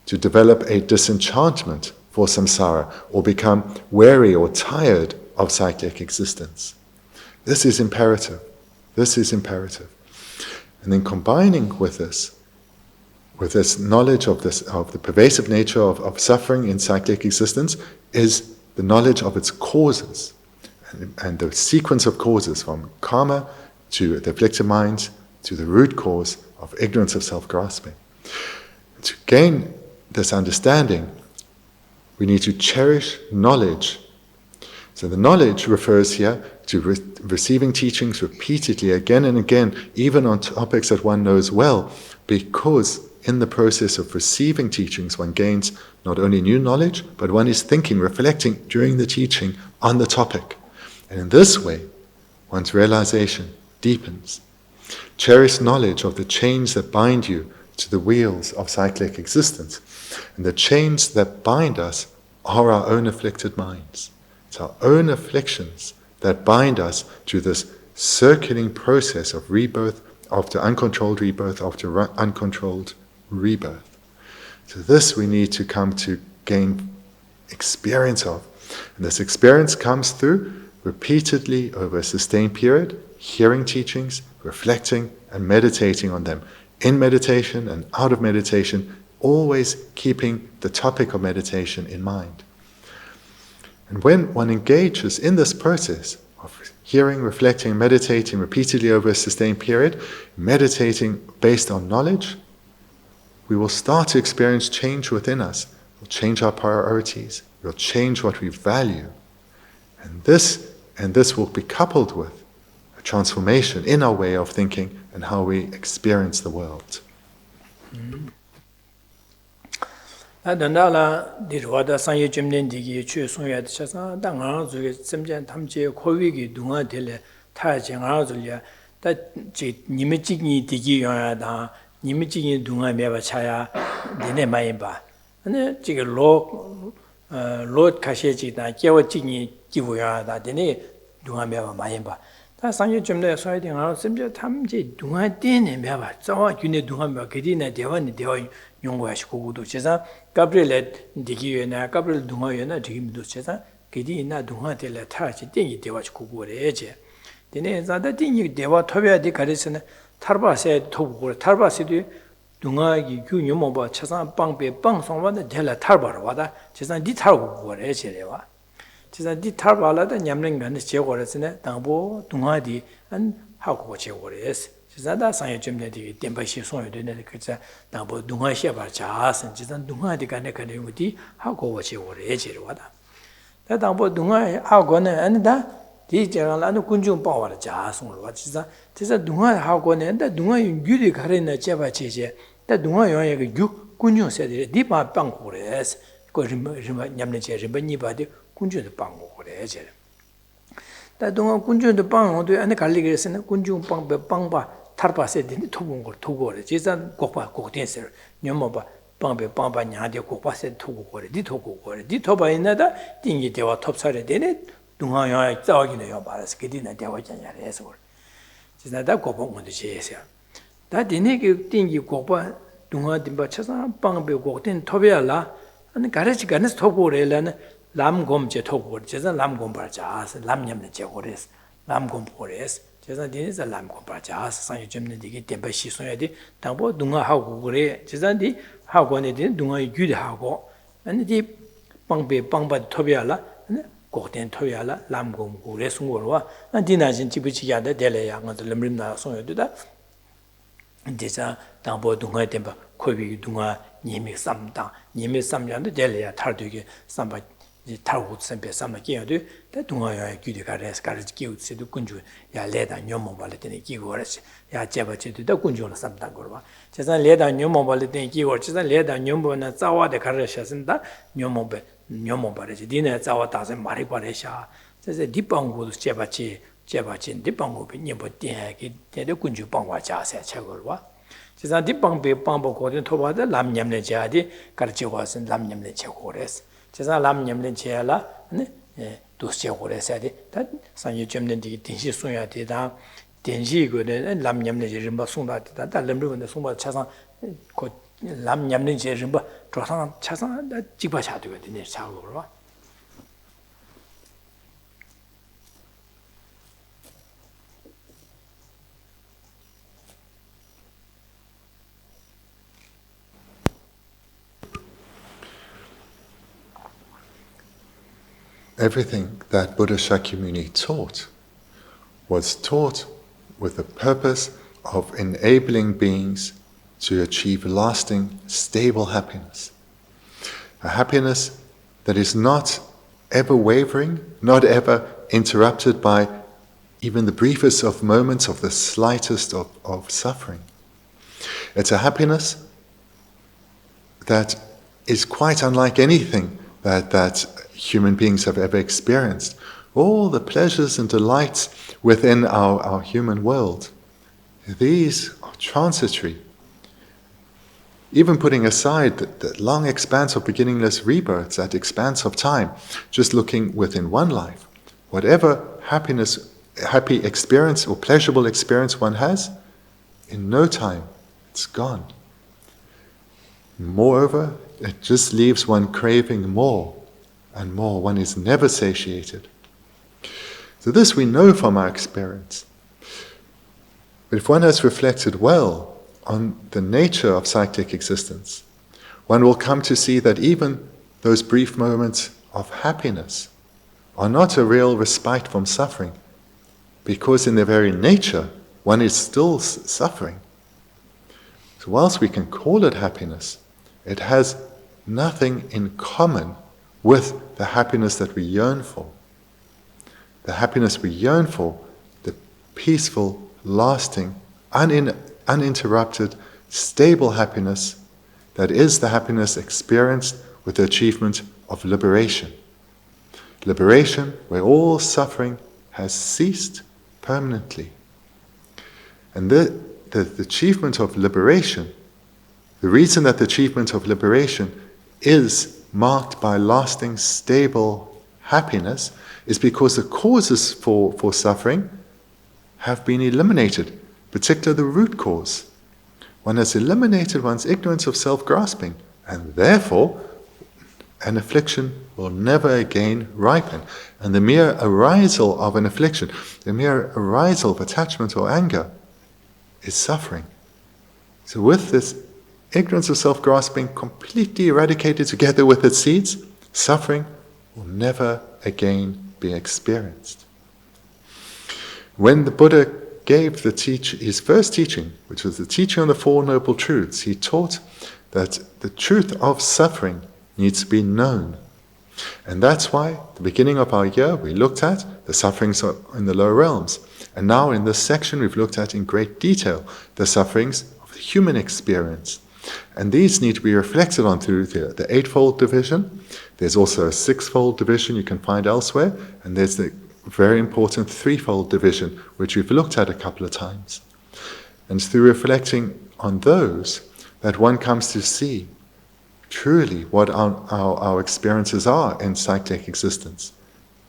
to develop a disenchantment for samsara or become weary or tired of cyclic existence. This is imperative. This is imperative. And then combining with this knowledge of the pervasive nature of suffering in cyclic existence is the knowledge of its causes and the sequence of causes from karma to the afflicted mind to the root cause of ignorance of self-grasping. To gain this understanding, we need to cherish knowledge. So the knowledge refers here to receiving teachings repeatedly, again and again, even on topics that one knows well, because in the process of receiving teachings, one gains not only new knowledge, but one is thinking, reflecting during the teaching on the topic. And in this way, one's realization deepens. Cherish knowledge of the chains that bind you to the wheels of cyclic existence. And the chains that bind us are our own afflicted minds. It's our own afflictions that bind us to this circulating process of rebirth, after uncontrolled rebirth, after uncontrolled rebirth. So this we need to come to gain experience of. And this experience comes through repeatedly over a sustained period, hearing teachings, reflecting and meditating on them. In meditation and out of meditation, always keeping the topic of meditation in mind. And when one engages in this process of hearing, reflecting, meditating repeatedly over a sustained period, meditating based on knowledge, we will start to experience change within us. We'll change our priorities. We'll change what we value. And this will be coupled with a transformation in our way of thinking and how we experience the world. Dalai dirwada sanye jimnen digi chu sonya chasa da nga zu semjan tamje khowi gi dunga dele ta je nga zu ya da ji nime ji ni digi ya da nime ji ni dunga me ba chaya dine mai ba ane ji ge lo khashi ji da jewa ji ni ji wo ya da dine dunga me ba mai ba 다 상여 점내 소야 된 거, 심지어 탐지 동화 때네 매봐. 저와 균에 동화 몇 개디나 대원이 대화 용거하시 고고도 제사 가브리엘 디기에나 가브리엘 동화에나 디기도 제사 개디나 동화 때래 타지 땡이 대화시 고고래제. 되네 자다 땡이 대화 토비아디 가르스는 타르바세 토고 타르바세도 동화기 균요 뭐봐 차상 빵배 빵송와데 델라 타르바로 와다 제사 니 타르고 고래제래와. 제가 디 타르발라다 냠랭간데 제거랬으네 당보 동아디 안 하고 제거랬어. 제가다 상여 점내디 템바시 소요되네 그자 당보 동아시야 바자선 제가 동아디 간에 간에 우디 하고 제거래지로 와다. 다 당보 동아 하고는 안다 디 제가라는 군중 빠와라 자송으로 와 제가 동아 하고는 안다 동아 유리 가래나 제바 제제 다 동아 요에 그 군중 세들이 디바 빵고래스 그 림바 냠네 제 림바니 바디 군주도 빵고 그래제. 다동안 군주도 빵도 안에 갈리게서는 군중 빵바 타르바세 되니 토본 걸 토고 그래. 제산 곡바 곡된서 녀모바 빵바 냐데 곡바세 토고 그래. 니 토고 그래. 니 토바 있나다 띵기 대와 톱살에 되네. 동아야 짜기네요. 말아서 그디나 대화 전야래서 그래. 지나다 고보 먼저 제시야 다 디네게 띵기 고바 동아 딤바 차사 빵베 고된 토베알라 아니 가르치 가는 토고래라는 람곰제 토고 제자 람곰바자스 람냠네 제고레스 람곰포레스 제자 디네자 람곰바자스 상유 점네 디게 템바 시소야디 당보 동아 하고 그래 제자디 하고네 디 동아 유디 하고 아니 디 빵베 빵바 토베알라 고된 토야라 람곰 고레 송고로와 디나진 지부치야데 델레야 ngad lamrim나 송여도다 제자 당보 동아 템바 코비 동아 니미 삼당 니미 삼년도 델레야 탈되게 삼바 이 탈고 선배 삼마게도 다 동아야 규디가레스 가르치 기우스도 군주 야 레다 녀모발레 되네 기고라시 야 제바체도 다 군주로 삼당 거와 제자 레다 녀모발레 되네 기고 제자 레다 녀모나 자와데 가르샤신다 녀모발레지 디네 자와 다세 마리 바레샤 제자 디방고도 제바치 디방고비 녀보 띠하게 되네 군주 방와 자세 체거와 제자 디방베 방보고든 토바데 람냠네 자디 가르치 와선 람냠네 체고레스 제가 람냠는 제야라 네 도시고래서야지 다 산유 점는 되게 den시 소야 되다 den시 거는 람냠는 제름바 송다 되다 다 람르는 송바 차상 그 람냠는 제름바 조상 차상 다 집바샤 되거든요 자고로 Everything that Buddha Shakyamuni taught was taught with the purpose of enabling beings to achieve lasting, stable happiness. A happiness that is not ever wavering, not ever interrupted by even the briefest of moments of the slightest of suffering. It's a happiness that is quite unlike anything that human beings have ever experienced. All the pleasures and delights within our human world, these are transitory. Even putting aside the long expanse of beginningless rebirths, that expanse of time, just looking within one life, whatever happy experience or pleasurable experience one has, in no time, it's gone. Moreover, it just leaves one craving more and more. One is never satiated. So this we know from our experience. But if one has reflected well on the nature of cyclic existence, one will come to see that even those brief moments of happiness are not a real respite from suffering, because in their very nature, one is still suffering. So whilst we can call it happiness, it has nothing in common with the happiness that we yearn for. The happiness we yearn for, the peaceful, lasting, uninterrupted, stable happiness that is the happiness experienced with the achievement of liberation. Liberation where all suffering has ceased permanently. And the achievement of liberation, the reason that the achievement of liberation is marked by lasting, stable happiness is because the causes for suffering have been eliminated, particularly the root cause. One has eliminated one's ignorance of self-grasping, and therefore an affliction will never again ripen. And the mere arisal of an affliction, the mere arisal of attachment or anger, is suffering. So with this ignorance of self-grasping completely eradicated together with its seeds, suffering will never again be experienced. When the Buddha gave his first teaching, which was the teaching on the Four Noble Truths, he taught that the truth of suffering needs to be known. And that's why, at the beginning of our year, we looked at the sufferings in the lower realms. And now in this section, we've looked at in great detail the sufferings of the human experience. And these need to be reflected on through the eightfold division. There's also a sixfold division you can find elsewhere, and there's the very important threefold division, which we've looked at a couple of times. And it's through reflecting on those that one comes to see truly what our experiences are in cyclic existence.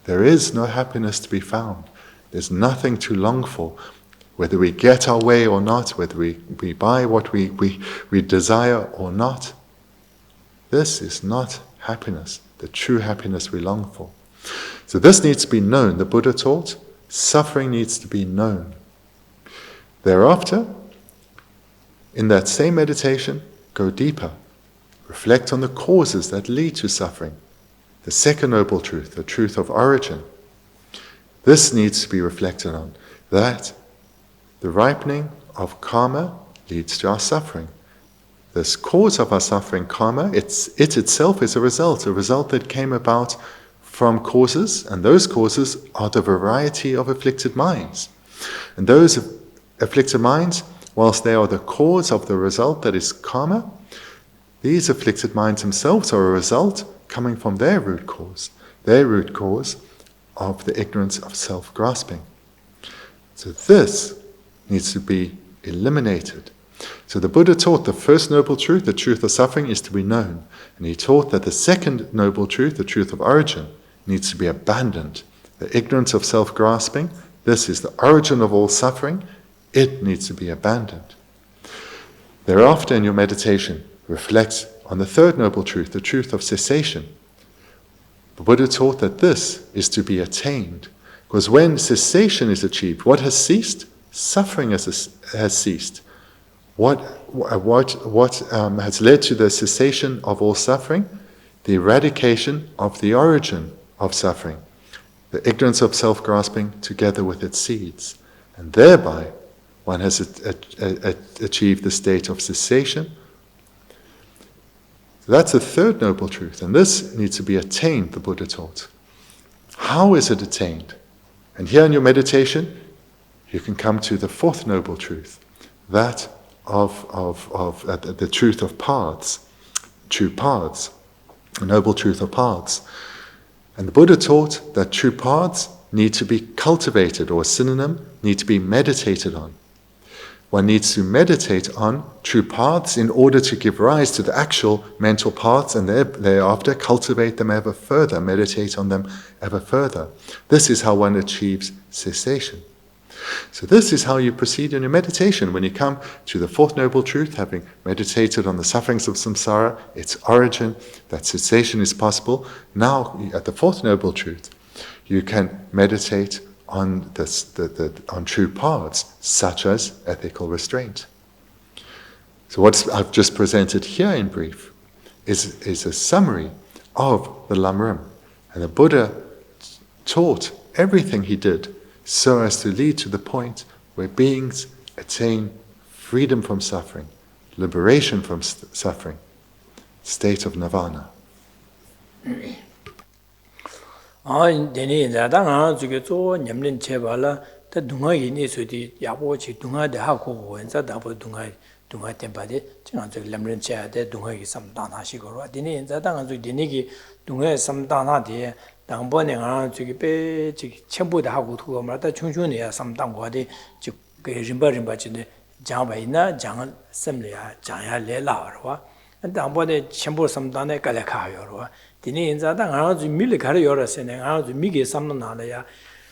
There is no happiness to be found. There's nothing to long for. whether we get our way or not, whether we buy what we desire or not. This is not happiness, the true happiness we long for. So this needs to be known. The Buddha taught, suffering needs to be known. Thereafter, in that same meditation, go deeper. Reflect on the causes that lead to suffering. The second noble truth, the truth of origin. This needs to be reflected on. That the ripening of karma leads to our suffering. This cause of our suffering, karma, it itself is a result that came about from causes, and those causes are the variety of afflicted minds. And those afflicted minds, whilst they are the cause of the result that is karma, these afflicted minds themselves are a result coming from their root cause of the ignorance of self-grasping. So this needs to be eliminated. So the Buddha taught the first noble truth, the truth of suffering, is to be known. And he taught that the second noble truth, the truth of origin, needs to be abandoned. The ignorance of self-grasping, this is the origin of all suffering, it needs to be abandoned. Thereafter, in your meditation, reflect on the third noble truth, the truth of cessation. The Buddha taught that this is to be attained. Because when cessation is achieved, what has ceased? Suffering has ceased. What has led to the cessation of all suffering? The eradication of the origin of suffering. The ignorance of self-grasping together with its seeds. And thereby, one has achieved the state of cessation. So that's the third noble truth, and this needs to be attained, the Buddha taught. How is it attained? And here in your meditation, you can come to the fourth noble truth, that of the truth of paths, true paths, the noble truth of paths. And the Buddha taught that true paths need to be cultivated, or a synonym, need to be meditated on. One needs to meditate on true paths in order to give rise to the actual mental paths, and thereafter cultivate them ever further, meditate on them ever further. This is how one achieves cessation. So this is how you proceed in your meditation. When you come to the fourth noble truth, having meditated on the sufferings of samsara, its origin, that cessation is possible, now at the fourth noble truth, you can meditate on on true paths, such as ethical restraint. So what I've just presented here in brief is a summary of the Lam Rim. And the Buddha taught everything he did so as to lead to the point where beings attain freedom from suffering, liberation from suffering, state of nirvana. Deni zadang zuge zo nyamlin chebala ta dunga yini sudi yabo chi dunga de ha ko wenza da bo dunga tempa de chang zo lamrin che de dunga gi samda na shi go deni zadang zu deni gi dunga samda na de dang bo ne nga zu gi pe chi chenbu de ha go tu ma da chung chung ne ya samdang go de ji ge rinba chi de jang bai na jang sem le ya jang ya le la wa dang bo de chenbu samda ne ka le kha yo wa dini inzada ngā zu mili kārī yorā sēne, ngā zu mī kī samnā nāla ya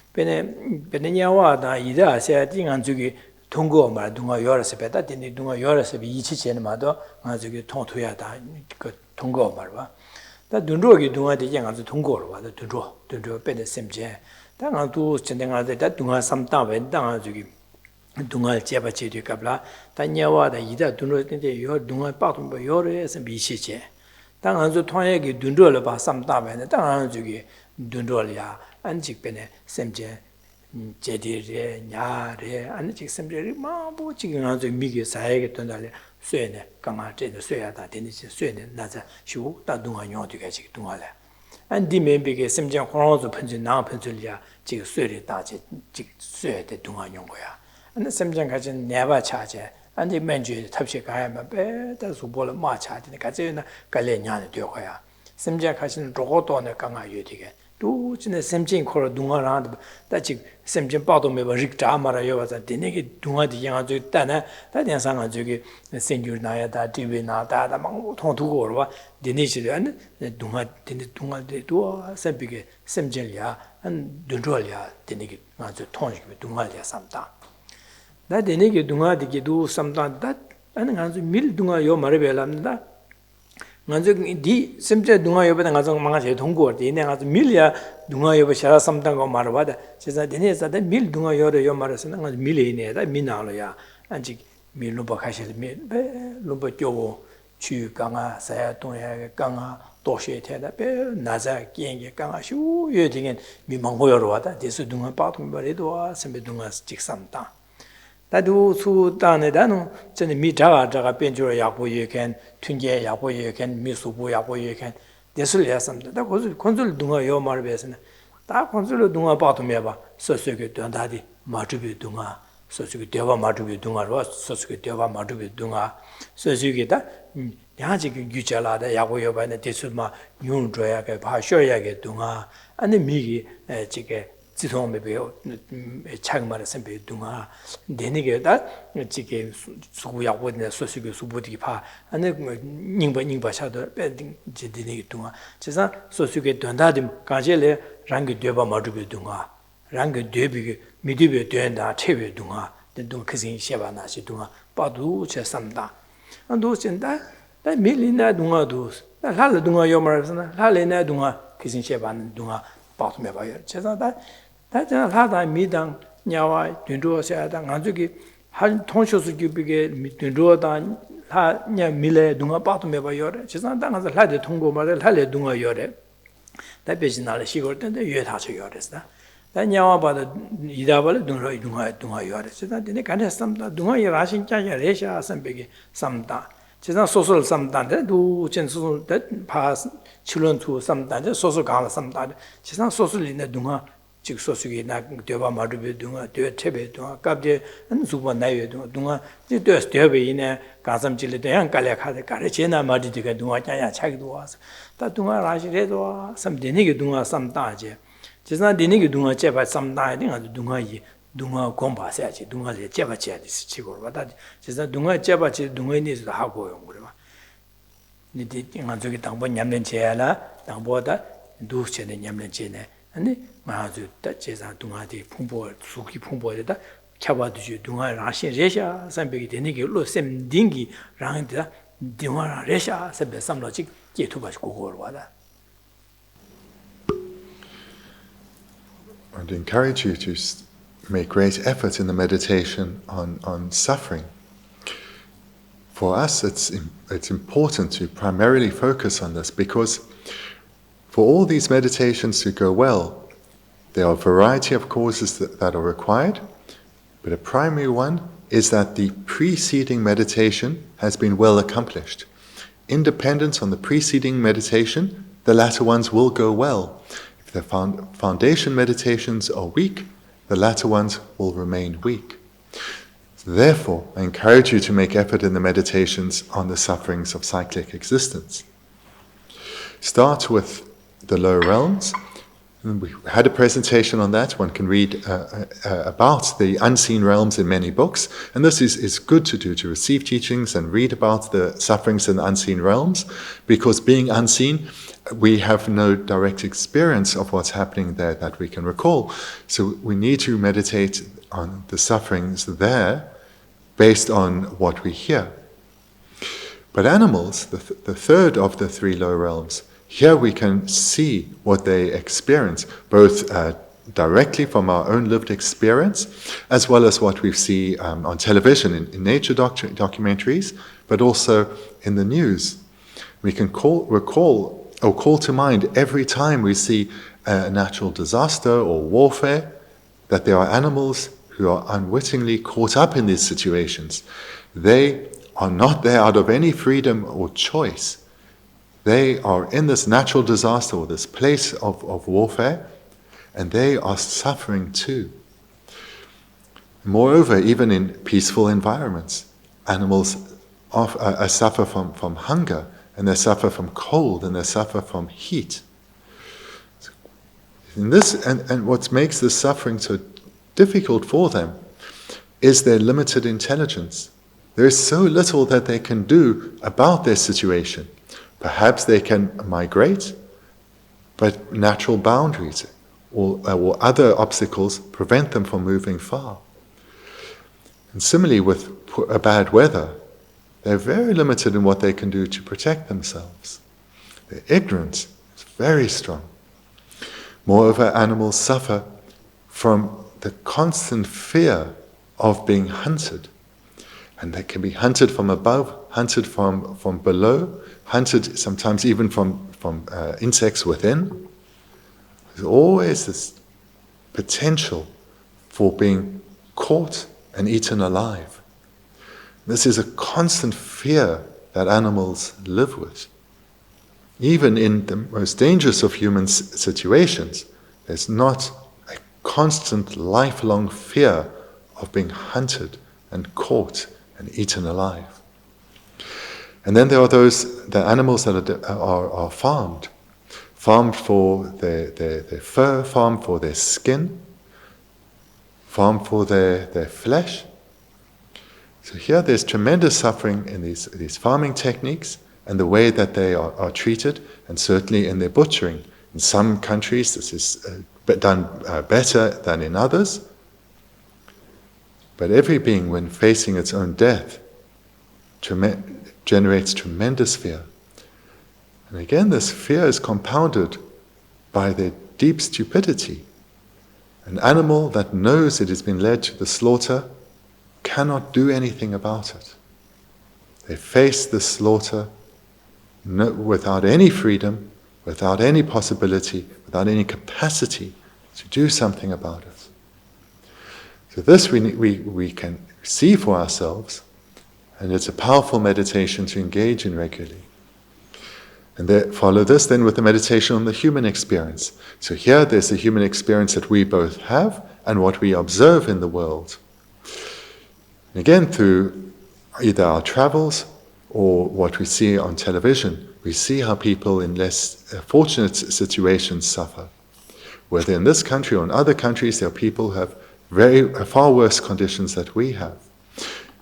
pēne nyāwā dā idā sē, dī ngā zu kī tōnggō mā dungā yorā sē pētā, dini dungā yorā sē pē ichī chēne mā dō ngā zu kī tōng tuyā dā tōnggō mā rwa. Dā dundrō kī dungā dī ngā zu tōnggō rwa, dā dundrō pēne sēm chē. Dā ngā tū chēne ngā dā dungā samtā wēn, dā ngā zu kī dungā chēpa chē tu kāplā, dā nyāwā dā idā dundrō dungā pātō mā yorā sē pē ichī chē. 당한주 통역이 둔돌을 봐 삼다면에 당한주기 둔돌이야 안직변에 샘제 제디레 냐레 안직 샘제리 마보 지금 아주 미게 사야게 된다래 쇠네 강아제도 쇠야다 되는지 쇠네 나자 쉬고 다동안 용어도가 지금 동안래 안디메비게 샘제 호로도 편지 나 편지야 지금 쇠리 다지 지금 쇠대 동안 용거야 안 샘제 가진 내바 차제 안디 맨주 탑시 가야만 배다 수보를 마차디네 가제나 갈레냐네 되어야 샘제 가신 로고도네 강아 유디게 또 진에 샘진 코로 동아라도 다지 샘진 빠도메 버릭자 마라요 와서 디네게 동아디 양아주 있다나 다된상아 저기 생규나야다 디비나다다 막 통두고 와 디네시는 동아 디네 동아데도 샘비게 샘젤이야 안 dunrol야 디네게 아주 통식이 동아리야 삼다 That the nigga dunga the do sometimes that and Gansu mil dunga yo Marabelamda. Gansu di simply dunga yo Bangazong Manga Tongo, the Nangas Milia dunga yo Shara something or Maravada. Says that the name that mil dunga yo Marasan and millionaire, that Minaloya, and mil Lubakashi mil Lumba Jovo, Chu Ganga, Saya Tonya Ganga, Doshe Tada, Naza, King Ganga, Shu, you think me Mangoyawada, this would do a part of Baridoa, some dungas stick some time. That who done it, I know, send me Jaga Benjura Yapo you can, Tunja Yapo you can, Misubu Yapo you can. This will have something. That was Consul Dunga Yo Marbesan. That Consul Dunga Batumeva, Sosuke Dundadi, Matubi Dunga, Sosuke Deva Matubi Dunga, Sosuke Deva Matubi Dunga, Sosukita, Yaji Guchala, the Yapo and the Tisuma, Yun Droyaka, Pashoyaka Dunga, and the Migi, Chike. 지통 maybe 차그마를 선배 동아 되니게 다 지게 수구야고네 소식이 수부디 파 안에 닝바 샤도 배딩 지디니 동아 지사 소식이 된다디 가젤레 랑게 되바 마두비 동아 랑게 되비 미디베 된다 체베 동아 된동 크신 셰바나시 동아 빠두 제삼다 안도 진다 다 밀리나 동아도 할라 동아 요마르스나 할레나 동아 크신 셰바는 동아 빠투메 봐요 제사다 다자 하다 미당 냐와 든도샤다 간주기 한 통쇼스 규비게 든도다 하냐 밀레 동아 빠투메 봐요 제사다 가서 하데 통고 말을 할레 동아 요래 다베지나를 시골 때인데 유에다서 요랬다 다 냐와 봐도 이다발 동아 요래 제사 되네 간했습니다 동아 라신 짜야 레샤 선배게 삼다 제사 소설 삼다인데 두 전소설 파 출런투 삼다인데 소설 강을 삼다 제사 소설이네 동아 즉 소식이 나 되바 마르베 동아 되 테베 동아 갑제 수바 나요 동아 이제 되베이네 가sam질에 대한 깔래카데 가르치나 마디디가 동아 짜야 차기도 와서 다 동아 라시레도 삼데니게 동아 삼다제 제사 데니게 동아 제바 삼다에 아주 동아이 동아 공부하셔야지 동아에 제바지야지 치고 와다 제사 동아 제바지 동아에서 하고요 그러면 니디 인간적인 당번 냠는 제야라 당보다 두체는 냠는 제네 아니 마주 제사 동아디 풍보 수기 풍보에다 캬바드주 동아 라신 레샤 삼백이 되니게 로셈 딩기 랑다 동아 레샤 삼베 삼로직 제투바시 고고로 와다 I'd encourage you to make great effort in the meditation on suffering. For us, it's important to primarily focus on this because for all these meditations to go well, there are a variety of causes that are required, but a primary one is that the preceding meditation has been well accomplished. Independent on the preceding meditation, the latter ones will go well. If the foundation meditations are weak, the latter ones will remain weak. Therefore, I encourage you to make effort in the meditations on the sufferings of cyclic existence. Start with the lower realms. We had a presentation on that. One can read about the unseen realms in many books. And this is good to do, to receive teachings and read about the sufferings in the unseen realms, because being unseen, we have no direct experience of what's happening there that we can recall. So we need to meditate on the sufferings there based on what we hear. But animals, the third of the three lower realms, here we can see what they experience, both directly from our own lived experience, as well as what we see on television, in nature documentaries, but also in the news. We can recall or call to mind every time we see a natural disaster or warfare that there are animals who are unwittingly caught up in these situations. They are not there out of any freedom or choice. They are in this natural disaster or this place of warfare, and they are suffering too. Moreover, even in peaceful environments, animals suffer from hunger, and they suffer from cold, and they suffer from heat. And what makes this suffering so difficult for them is their limited intelligence. There is so little that they can do about their situation. Perhaps they can migrate, but natural boundaries or other obstacles prevent them from moving far. And similarly with bad weather, they're very limited in what they can do to protect themselves. Their ignorance is very strong. Moreover, animals suffer from the constant fear of being hunted. And they can be hunted from above, hunted from below, hunted sometimes even from insects within. There's always this potential for being caught and eaten alive. This is a constant fear that animals live with. Even in the most dangerous of human situations, there's not a constant lifelong fear of being hunted and caught and eaten alive. And then there are the animals that are farmed for their fur, farmed for their skin, farmed for their flesh. So here there's tremendous suffering in these farming techniques and the way that they are treated, and certainly in their butchering. In some countries this is done better than in others. But every being, when facing its own death, generates tremendous fear. And again, this fear is compounded by their deep stupidity. An animal that knows it has been led to the slaughter cannot do anything about it. They face the slaughter without any freedom, without any possibility, without any capacity to do something about it. So this we can see for ourselves, and it's a powerful meditation to engage in regularly. And follow this then with the meditation on the human experience. So here there's the human experience that we both have and what we observe in the world. And again, through either our travels or what we see on television, we see how people in less fortunate situations suffer. Whether in this country or in other countries, there are people who have far worse conditions than we have.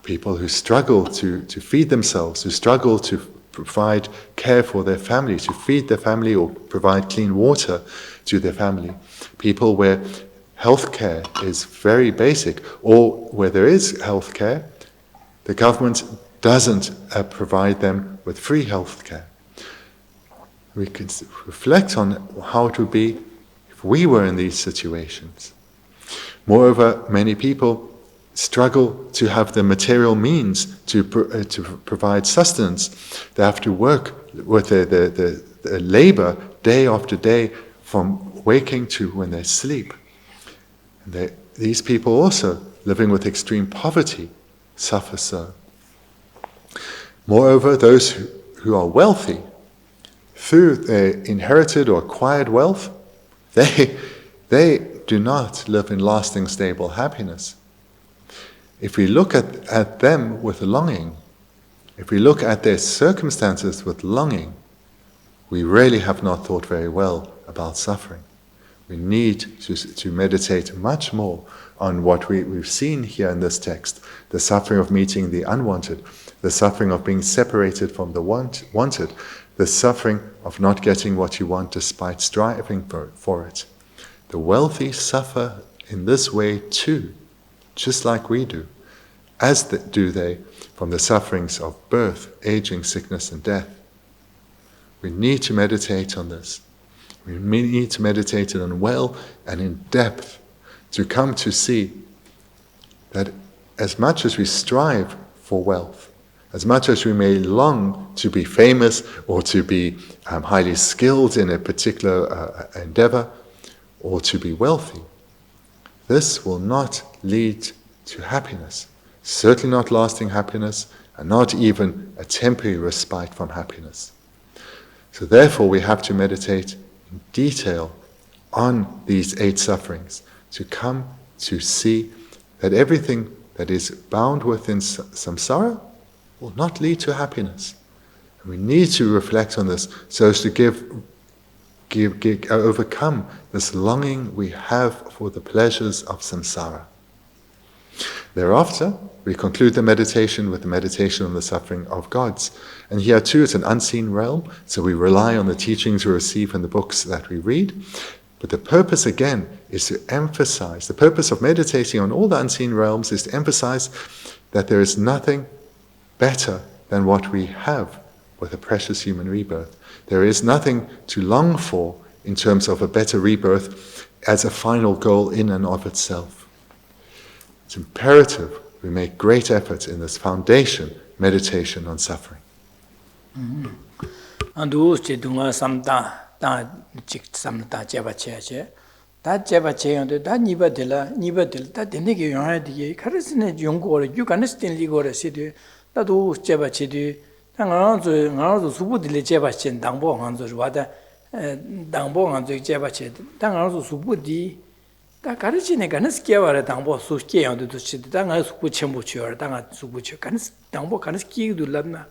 People who struggle to feed themselves, who struggle to provide care for their family, to feed their family or provide clean water to their family. People where health care is very basic, or where there is health care, the government doesn't provide them with free health care. We can reflect on how it would be if we were in these situations. Moreover, many people struggle to have the material means to provide sustenance. They have to work with the labor day after day, from waking to when they sleep. And these people also, living with extreme poverty, suffer so. Moreover, those who are wealthy, through their inherited or acquired wealth, they do not live in lasting, stable happiness. If we look at them with longing, if we look at their circumstances with longing, we really have not thought very well about suffering. We need to meditate much more on what we've seen here in this text, the suffering of meeting the unwanted, the suffering of being separated from the wanted, the suffering of not getting what you want despite striving for it. The wealthy suffer in this way too, just like we do, as do they from the sufferings of birth, aging, sickness, and death. We need to meditate on this. We need to meditate on well and in depth to come to see that as much as we strive for wealth, as much as we may long to be famous or to be highly skilled in a particular endeavor or to be wealthy, this will not lead to happiness, certainly not lasting happiness, and not even a temporary respite from happiness. So therefore we have to meditate in detail on these 8 sufferings, to come to see that everything that is bound within samsara will not lead to happiness. And we need to reflect on this so as to overcome this longing we have for the pleasures of samsara. Thereafter, we conclude the meditation with the meditation on the suffering of gods. And here too, it's an unseen realm, so we rely on the teachings we receive in the books that we read. But the purpose again is to emphasize, the purpose of meditating on all the unseen realms is to emphasize that there is nothing better than what we have with a precious human rebirth. There is nothing to long for in terms of a better rebirth as a final goal in and of itself. It's imperative we make great efforts in this foundation, meditation on suffering. Andu chidunga samta ta chik samta cheba cheche ta cheba cheyonde ta nibadil ta denege yonadi karisne yongore yukanistin ligore sidu ta do cheba chidu ta ngaro subudile cheba chen dangbo hanzo wada dangbo hanzo cheba che ta ngaro subudi ta karisne ganis keware dangbo su keyonde do chidu ta ngaro subu chenbu chyor ta ngaro subu chyo ganis dangbo ganis kidu labna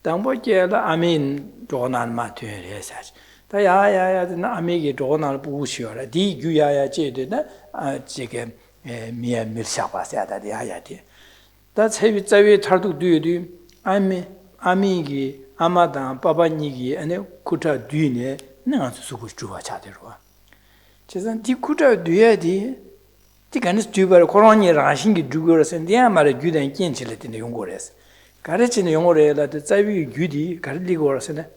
dangbo kela amin donan ma türe sach ta ya na amigi donan bu shyor di güya je de na jige miye milsha ba sa da ya de ta chebi zawi tardu du amigi amada babanyigi ane kuta düne na su bu juwa cha de ro 제가 디쿠다 뒤에디 디간스 뒤바로 코로니 라신기 두고라선 디아마르 규된 낀칠레티네 용고레스 가르치는 용어래라도 자위 규디 가르리고라서네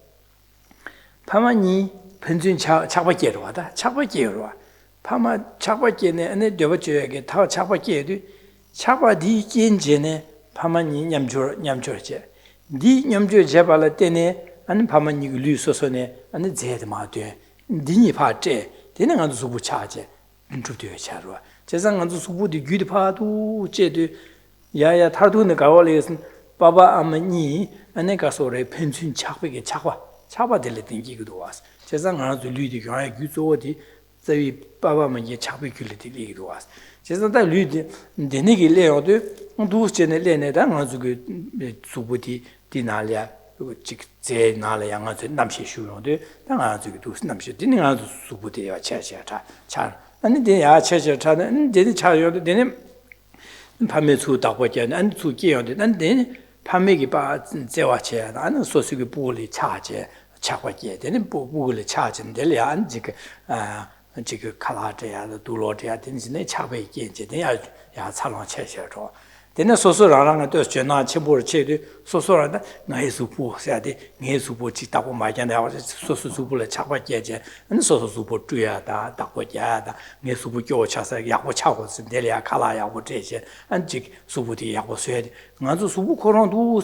파마니 편준 차바께로 와다 차바께로 와 파마 차바께네 안에 되버줘야게 다 차바께도 차바디 낀제네 파마니 냠조제 디 냠조 제발라 때네 안 파마니 류소소네 안 제드마데 디니 파제 되는 것도 수부 차제 인트로듀어 차로 제상한도 수부디 규디 파도 제도 야야 타도는 가월에서 바바 아마니 안에가 소래 펜춘 착백에 차바 될때 기기도 왔어 제상한도 류디 교회 규조디 저희 바바만 착백 규리디기도 왔어 제상다 류디 되는게 레어도 두스제네 레네다 가지고 수부디 디날이야 제 나라 양아서 남시 쉬는데 당아지고 두스 남시 되는 아주 수부대야 차차차 차 아니 대야 차차차는 되는 차요도 되는 밤에 수다고잖아 안 수기요데 난데 밤에기 봐 제와체 나는 소식이 부리 차제 차과게 되는 부부를 차진데 안 지금 지금 칼라데야 두로데야 된지네 차베게 이제 내야 차랑 차셔죠 되는 소소라랑은 또 전화 치보를 체도 소소라다 나의 수부 해야돼 내 수부 지다고 말잖아 소소수부를 잡아야지 안 소소수부 줘야다 다고야다 내 수부 교차서 약고 차고 내려야 칼라야고这些 안직 수부디 약고 써야돼 나도 수부 코로나도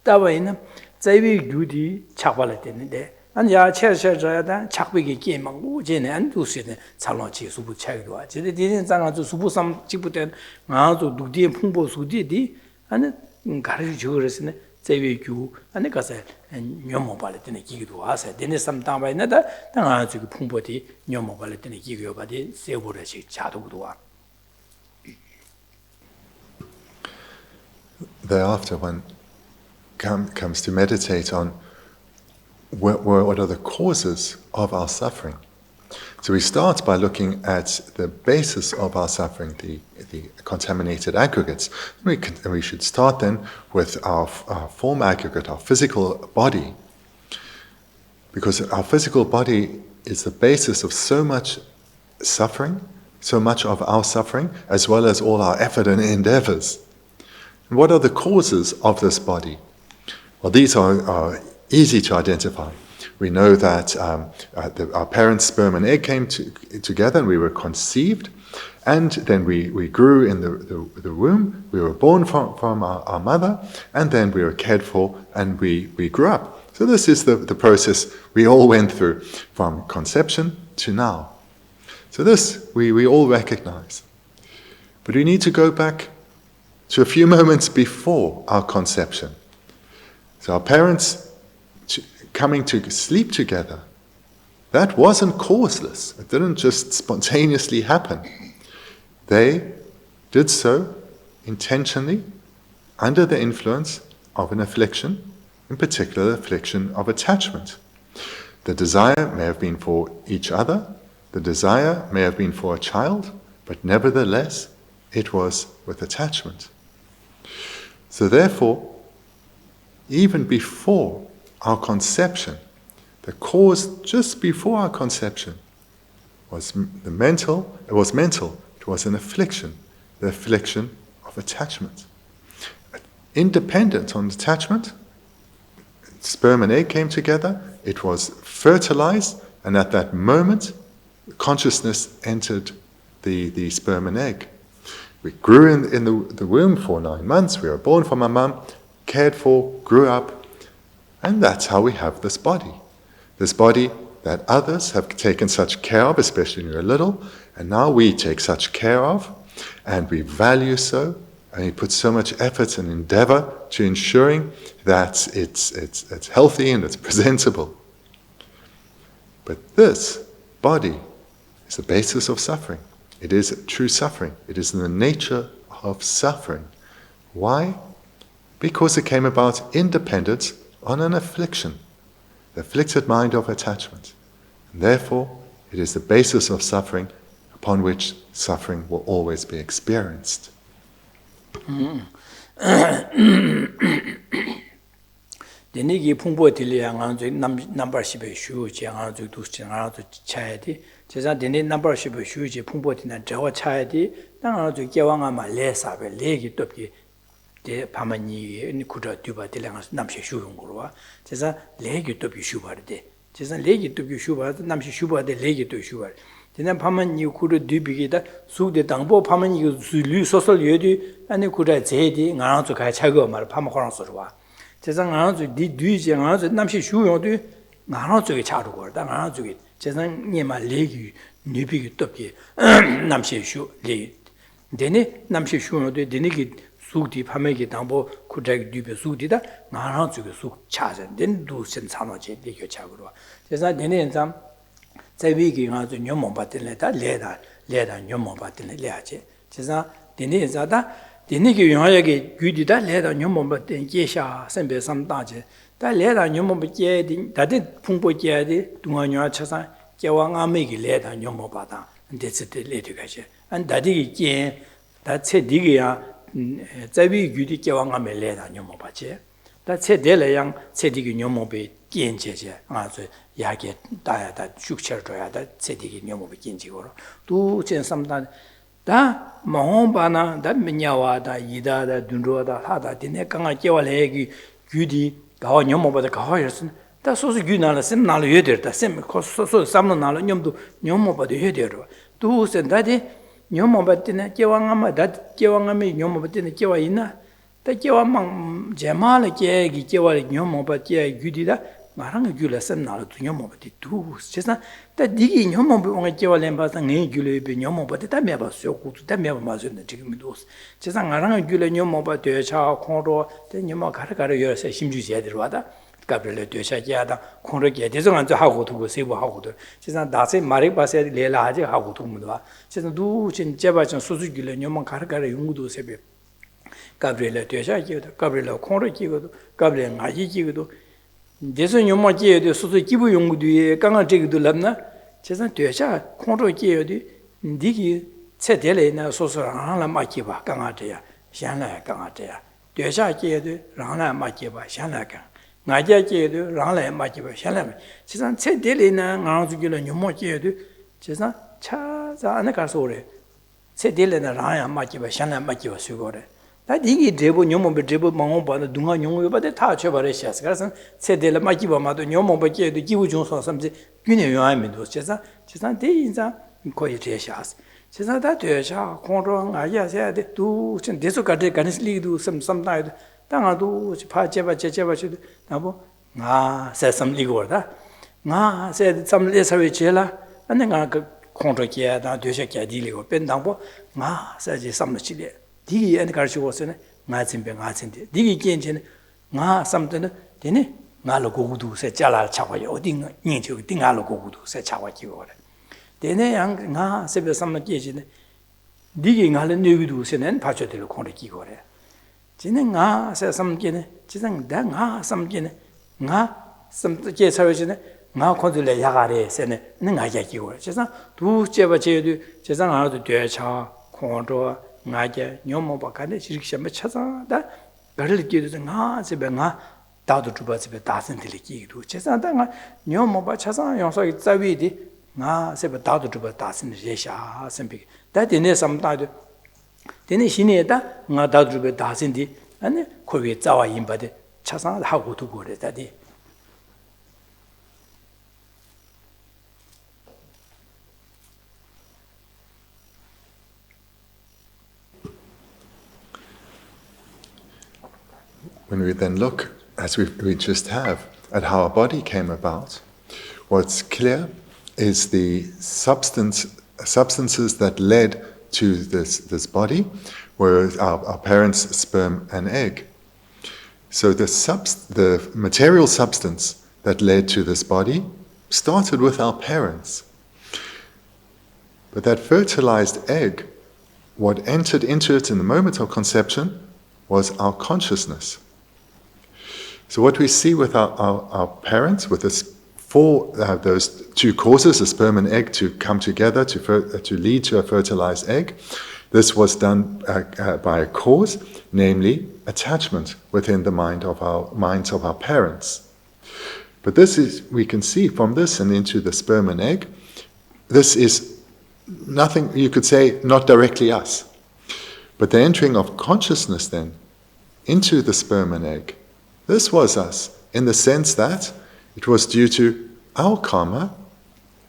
따와있는 자위 유디 잡아야 되는데 아니야 체셔져야다 착백이 게임만 오제네 안 두시네 살로치 수부 차기도 와 제대 되는 장아도 수부삼 집부터 나도 누디에 풍보 수디디 아니 가르쳐 그랬으네 제위규 아니 가서 녀모 발에 되는 기기도 와서 되는 삼담바이나다 당아주 풍보디 녀모 발에 되는 기기요 바디 세보르시 자도도 와 Thereafter one comes to meditate on what are the causes of our suffering. So we start by looking at the basis of our suffering, the contaminated aggregates. And we should start then with our form aggregate, our physical body, because our physical body is the basis of so much suffering, so much of our suffering, as well as all our effort and endeavors. And what are the causes of this body? Well, these are easy to identify. We know that our parents' sperm and egg came together and we were conceived, and then we grew in the womb, we were born from our mother, and then we were cared for and we grew up. So this is the process we all went through from conception to now. So this we all recognize. But we need to go back to a few moments before our conception. So our parents coming to sleep together, that wasn't causeless. It didn't just spontaneously happen. They did so intentionally under the influence of an affliction, in particular the affliction of attachment. The desire may have been for each other, the desire may have been for a child, but nevertheless it was with attachment. So therefore, even before our conception, the cause just before our conception, was mental. It was an affliction, the affliction of attachment. Independent on attachment, sperm and egg came together, it was fertilized, and at that moment, consciousness entered the sperm and egg. We grew in the womb for 9 months, we were born from our mum, cared for, grew up, and that's how we have this body. This body that others have taken such care of, especially when you're little, and now we take such care of, and we value so, and we put so much effort and endeavor to ensuring that it's healthy and it's presentable. But this body is the basis of suffering. It is true suffering. It is in the nature of suffering. Why? Because it came about independent on an affliction, the afflicted mind of attachment. And therefore, it is the basis of suffering upon which suffering will always be experienced. Denigi pungbo dili nganzo number shibe shuji nganzo dusi nganzo chayadi 제가 되는 넘버십을 휴지 풍보티나 저와 차야디 당하고 개왕아 말레사베 레기 돕기 제 파마니 쿠다 튜바들랑 남시 슈용 거와 제가 레기 돕기 슈바르데 제가 레기 돕기 슈바르데 남시 슈바데 레기 돕기 슈바르 제가 파마니 쿠르 튜비기다 수데 당보 파마니 류 소설 여디 아니 쿠다 제디 나랑도 가 차고 말 파마코랑 소르와 제가 나랑도 디 뒤지 나랑도 남시 슈용도 나랑도 차르고 거다 나랑도 제상 니마 레기 니비기 떡기 남시슈 레 데네 남시슈노도 데네기 수디 파메기 당보 쿠자기 뒤베 수디다 나랑 저기 수 차전 된도 선산어제 레기 차고로 제상 데네 인삼 제비기 가서 녀모 받들래다 레다 녀모 받들래 레야지 제상 데네 인자다 데네기 용하게 귀디다 레다 녀모 받든 계샤 선배 삼다제 다 레다 녀모 받게 다데 풍보 계야디 동안요 차사 개왕아메기 레다 녀모 받아 데스데 레디가제 안 다디기 게 다체디기야 자비 귀디 개왕아메 레다 녀모 받제 다체델레양 체디기 녀모베 겐제제 아저 야게 다야다 축처줘야다 체디기 녀모베 겐지고로 두 젠삼다 다 마홈바나 다 미냐와다 이다다 둔로다 하다 디네 강아 개와레기 귀디 가와 녀모보다 가와였으니 다 소소 귀나라 셈 나로 여데다 셈 소소 삼노 나로 녀모도 녀모보다 여데로 두 센다디 녀모바티네 개왕아마 다 개왕아메 녀모바티네 개와 있나 다 개와망 제말에 개기 개와 녀모바티 귀디다 마랑 귀라 셈 나로 녀모바티 두 세상 다 디기 녀모보 옹에 개와렘 바상 네 귀레비 녀모바티 다 메바쇼 구도 다 메바 마즈네 지금도 세상 마랑 귀레 녀모바티 차 콩로 데 녀모 가르가르 여세 심주지에 들어와다 가브렐레 되샤기야다 콩르게 대정한저 하고 두고 세부 하고도 세상 다세 마리 바세 레라하지 하고 두고도 세상 두 진짜 바전 소수길레 녀모 가르가르 용구도 세베 가브렐레 되샤기야다 가브렐레 콩르기고도 가브렐레 마지기고도 대선 녀모기에도 소수 기부 용구도 강한 저기도 람나 세상 되샤 콩르기에도 니기 체델레나 소소랑 하나 마기바 강아대야 샹라 강아대야 되샤기에도 라나 마기바 샹라가 나자께도 랑라에 맞지바 샬라메 지산 체델이나 나주기는 녀모께도 지산 차자 안에 가서 오래 체델이나 랑야 맞지바 샬라 맞지바 수고래 다 이게 대보 녀모베 대보 망고바도 둥아 녀모베 다 쳐버려시아스 그래서 체델 맞지바마도 녀모베께도 기부중소 섬지 균에 요하면도 지산 대인자 거의 제시아스 지산 다 되샤 공로 아야세데 두 대소가데 간슬리도 섬섬다이도 당아도 파제바제바도 나보 나 세섬리고다 나 세섬리서위 제라 안내가 그 콘트로키야다 되셔게 디리고 벤당보 나 세지 섬르치레 디기 엔 가르치고서는 나 진배 나 진데 디기 괜찮네 나 섬드는 되네 나로 고구도 세 잘라 차와요 어디 인지 띵아로 고구도 세 차와기고 그래 되네 양나 세배 섬르 깨지네 디기 나는 내기도 세는 파쳐들 콘트로키고 그래 지는 나 세섬기네 지상 나 섬기네 나 섬게 사회지네 나 콘들레 야가레 세네 나게 기고 지상 두 제바제도 지상 아도 되차 콘도 나게 녀모바카네 지릭시면 찾아다 가르기도 나 집에 나 다도 주바집에 다선들이 기도 지상 나 녀모바 찾아 용서기 자위디 nga seba dadu drupa dasin resha sempi da dine samdadu dine shine da nga dadu drupa dasin di ane kowe zawa yinba de chasang hagu tu gore da di When we then look, as we just have, at how our body came about, what's clear is the substances that led to this body were our parents' sperm and egg. So the material substance that led to this body started with our parents. But that fertilized egg, what entered into it in the moment of conception, was our consciousness. So what we see with our parents, with those two causes, the sperm and egg, to come together to lead to a fertilized egg, this was done by a cause, namely attachment within the minds of our parents. But we can see from this and into the sperm and egg, this is nothing, you could say, not directly us. But the entering of consciousness then into the sperm and egg, this was us, in the sense that it was due to our karma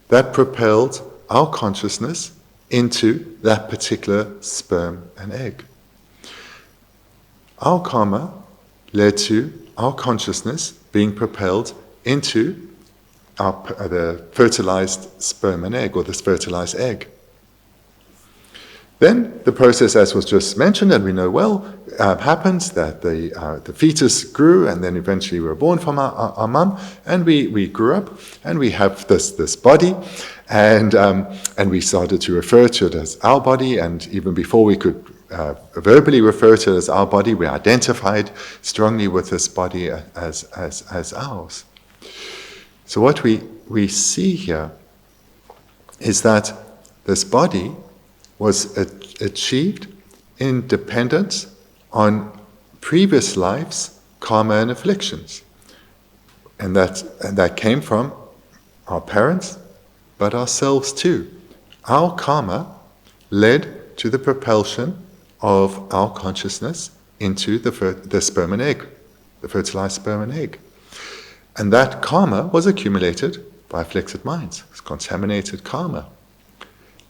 that propelled our consciousness into that particular sperm and egg. Our karma led to our consciousness being propelled into the fertilized sperm and egg, or this fertilized egg. Then the process, as was just mentioned, and we know well, happens that the fetus grew, and then eventually we were born from our mum, and we grew up, and we have this body, and we started to refer to it as our body, and even before we could verbally refer to it as our body, we identified strongly with this body as ours. So what we see here is that this body was achieved in dependence on previous lives' karma and afflictions. And that came from our parents, but ourselves too. Our karma led to the propulsion of our consciousness into the sperm and egg, the fertilized sperm and egg. And that karma was accumulated by afflicted minds. It's contaminated karma.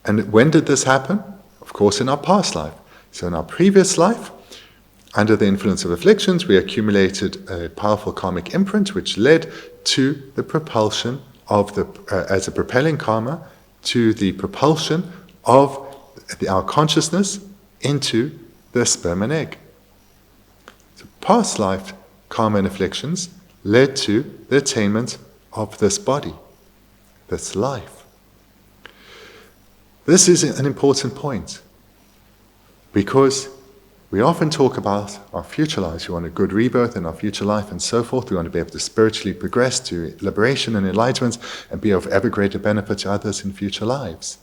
And when did this happen? Of course, in our past life. So in our previous life, under the influence of afflictions, we accumulated a powerful karmic imprint, which led to the propulsion of as a propelling karma, to the propulsion of our consciousness into the sperm and egg. So past life karma and afflictions led to the attainment of this body, this life. This is an important point, because we often talk about our future lives. We want a good rebirth in our future life and so forth. We want to be able to spiritually progress to liberation and enlightenment and be of ever greater benefit to others in future lives.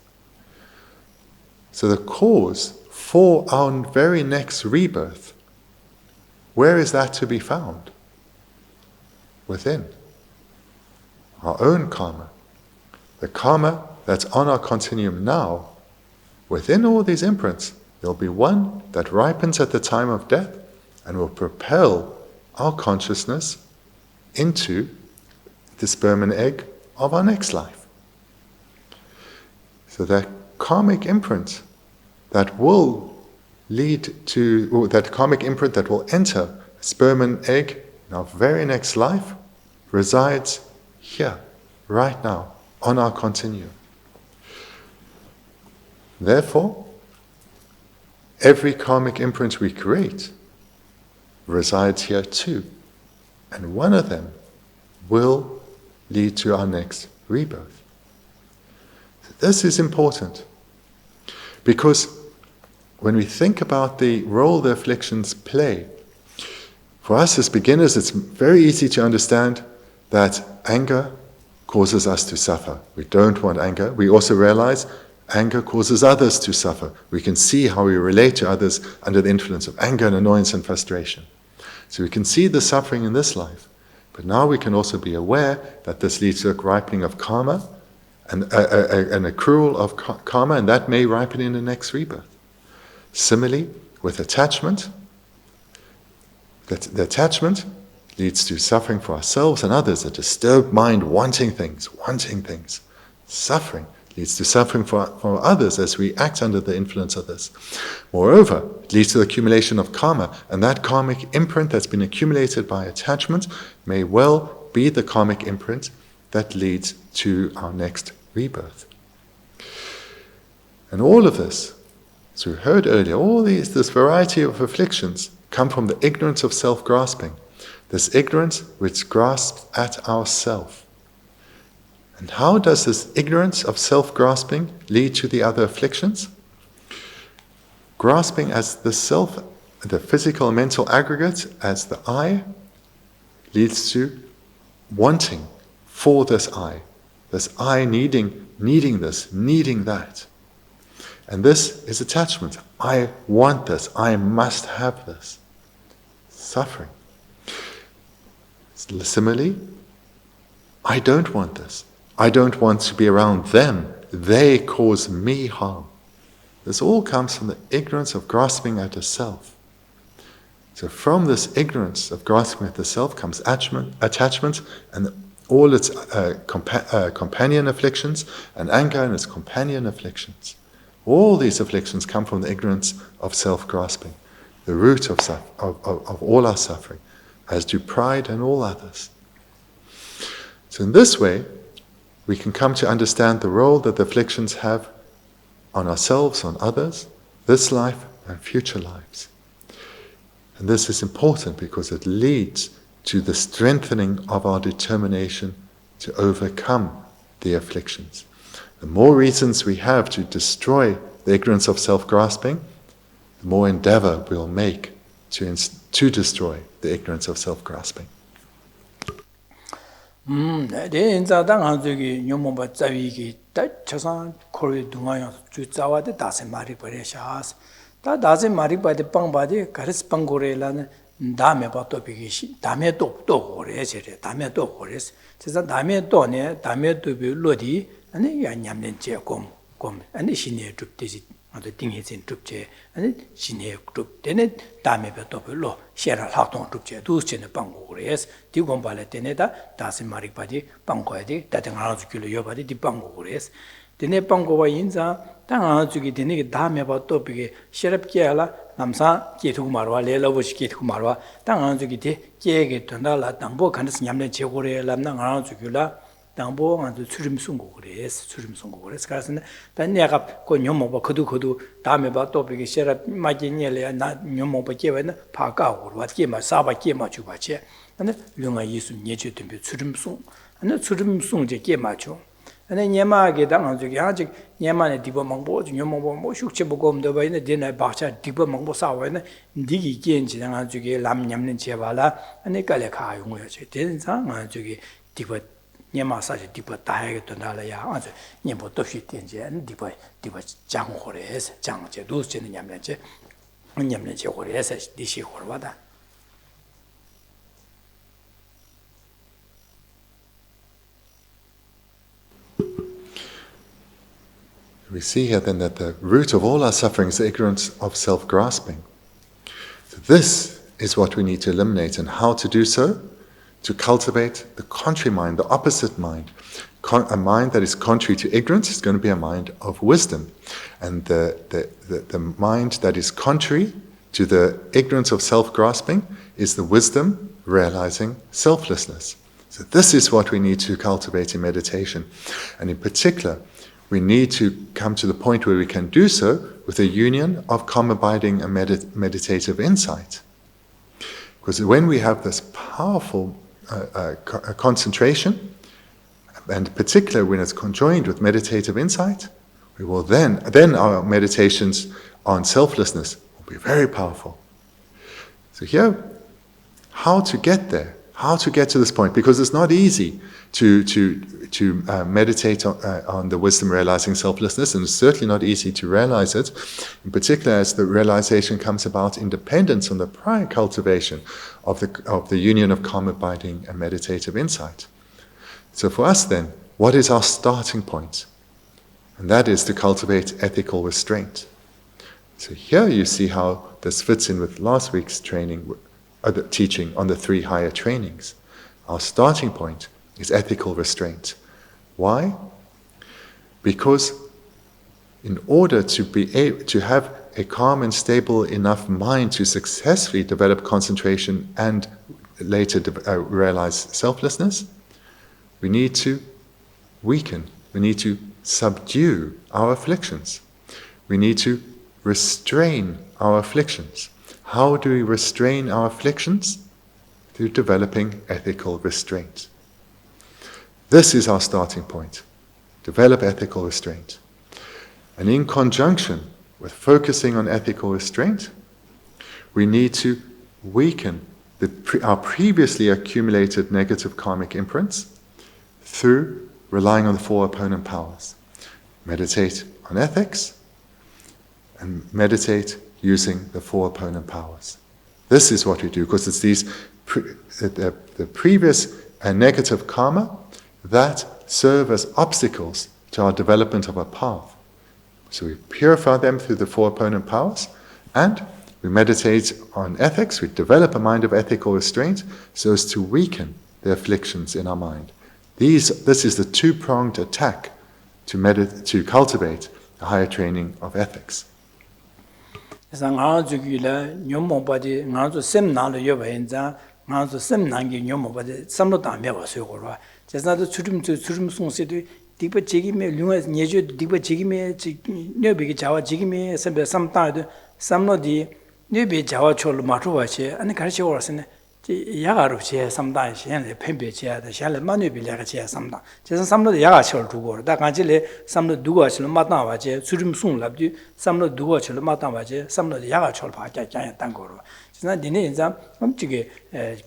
So the cause for our very next rebirth, where is that to be found? Within our own karma. The karma that's on our continuum now. Within all these imprints, there'll be one that ripens at the time of death and will propel our consciousness into the sperm and egg of our next life. So that karmic imprint that will lead to, or that karmic imprint that will enter sperm and egg in our very next life, resides here, right now, on our continuum. Therefore, every karmic imprint we create resides here too, and one of them will lead to our next rebirth. This is important, because when we think about the role the afflictions play, for us as beginners, it's very easy to understand that anger causes us to suffer. We don't want anger. We also realize anger causes others to suffer. We can see how we relate to others under the influence of anger and annoyance and frustration. So we can see the suffering in this life, but now we can also be aware that this leads to a ripening of karma, and an accrual of karma, and that may ripen in the next rebirth. Similarly, with attachment, the attachment leads to suffering for ourselves and others, a disturbed mind wanting things. Suffering leads to suffering for others as we act under the influence of this. Moreover, it leads to the accumulation of karma, and that karmic imprint that's been accumulated by attachment may well be the karmic imprint that leads to our next rebirth. And all of this, as we heard earlier, this variety of afflictions come from the ignorance of self-grasping, this ignorance which grasps at ourself. And how does this ignorance of self-grasping lead to the other afflictions? Grasping as the self, the physical and mental aggregate, as the I, leads to wanting for this I needing this, needing that. And this is attachment. I want this, I must have this. Suffering. Similarly, I don't want this. I don't want to be around them. They cause me harm. This all comes from the ignorance of grasping at a self. So from this ignorance of grasping at the self comes attachment and all its companion afflictions, and anger and its companion afflictions. All these afflictions come from the ignorance of self-grasping, the root of all our suffering, as do pride and all others. So in this way, we can come to understand the role that the afflictions have on ourselves, on others, this life and future lives. And this is important because it leads to the strengthening of our determination to overcome the afflictions. The more reasons we have to destroy the ignorance of self-grasping, the more endeavor we'll make to destroy the ignorance of self-grasping. the thing is in trupche and sine trup then dame beto lo shera laton trupche du chene pango res di gombale teneda dasi mari padi pango edi tatanga zukilo yobadi di pango res dene pango wa inza tanga zuki dene dame beto bige sherapke ala namsa ketu marwa lela bo ketu marwa tanga zuki de kege tonala tambo kandas nyamne chegore lamna ngara zukila 당보 아주 추림 송고 그래서 그래서 단 내가 그 녀모바 그도 다음에 봐또 비게 셔라 마기니래 나 녀모바 깨와나 파가고 와게마 사바게마 주바체 근데 룡아 예수 녀주 덤비 추림송 안에 추림송 제 깨마죠 안에 녀마게 당한적이 아직 녀만의 디버 망보 녀모바 뭐 숙제 보고 엄도 바이네 데나 바차 디버 망보 사와네 니기 겐지 당한적이 람냠는 제발라 안에 깔래 가용어요 제 된상 아저기 디버 Nyama saji dipa tahaga tonala ya anzo nyambo toshi tenje dipa jang hores jang je dus je nyamne je hores dishi horwada. We see here then that the root of all our suffering is the ignorance of self-grasping. So this is what we need to eliminate, and how to do so? To cultivate the contrary mind, the opposite mind. A mind that is contrary to ignorance is going to be a mind of wisdom. And the mind that is contrary to the ignorance of self-grasping is the wisdom realizing selflessness. So this is what we need to cultivate in meditation. And in particular, we need to come to the point where we can do so with a union of calm abiding and meditative insight. Because when we have this powerful concentration, and particularly when it's conjoined with meditative insight, we will then our meditations on selflessness will be very powerful. So here, how to get there, how to get to this point, because it's not easy to meditate on the wisdom realizing selflessness, and it's certainly not easy to realize it, in particular as the realization comes about in dependence on the prior cultivation of the union of calm abiding and meditative insight. So for us then, What is our starting point? And that is to cultivate ethical restraint. So here you see how this fits in with last week's training, teaching on the 3 higher trainings. Our starting point is ethical restraint. Why? Because in order to be able to have a calm and stable enough mind to successfully develop concentration and later realize selflessness, we need to weaken, we need to subdue our afflictions. We need to restrain our afflictions. How do we restrain our afflictions? Through developing ethical restraint. This is our starting point. Develop ethical restraint. And in conjunction with focusing on ethical restraint, we need to weaken our previously accumulated negative karmic imprints through relying on the 4 opponent powers. Meditate on ethics and meditate using the 4 opponent powers. This is what we do, because it's these the previous negative karma that serve as obstacles to our development of a path. So we purify them through the 4 opponent powers, and we meditate on ethics. We develop a mind of ethical restraint so as to weaken the afflictions in our mind. This is the 2-pronged attack to cultivate a higher training of ethics. 야가로 제 삼다 현에 펜베지야 샬레 마누빌레가 제 삼다 제선 삼로 야가철 두고 다 간질레 삼로 두고철 마다 와제 수림 송랍디 삼로 두고철 마다 와제 삼로 야가철 바자 자야 딴 거로 지나 니네 인자 엄지게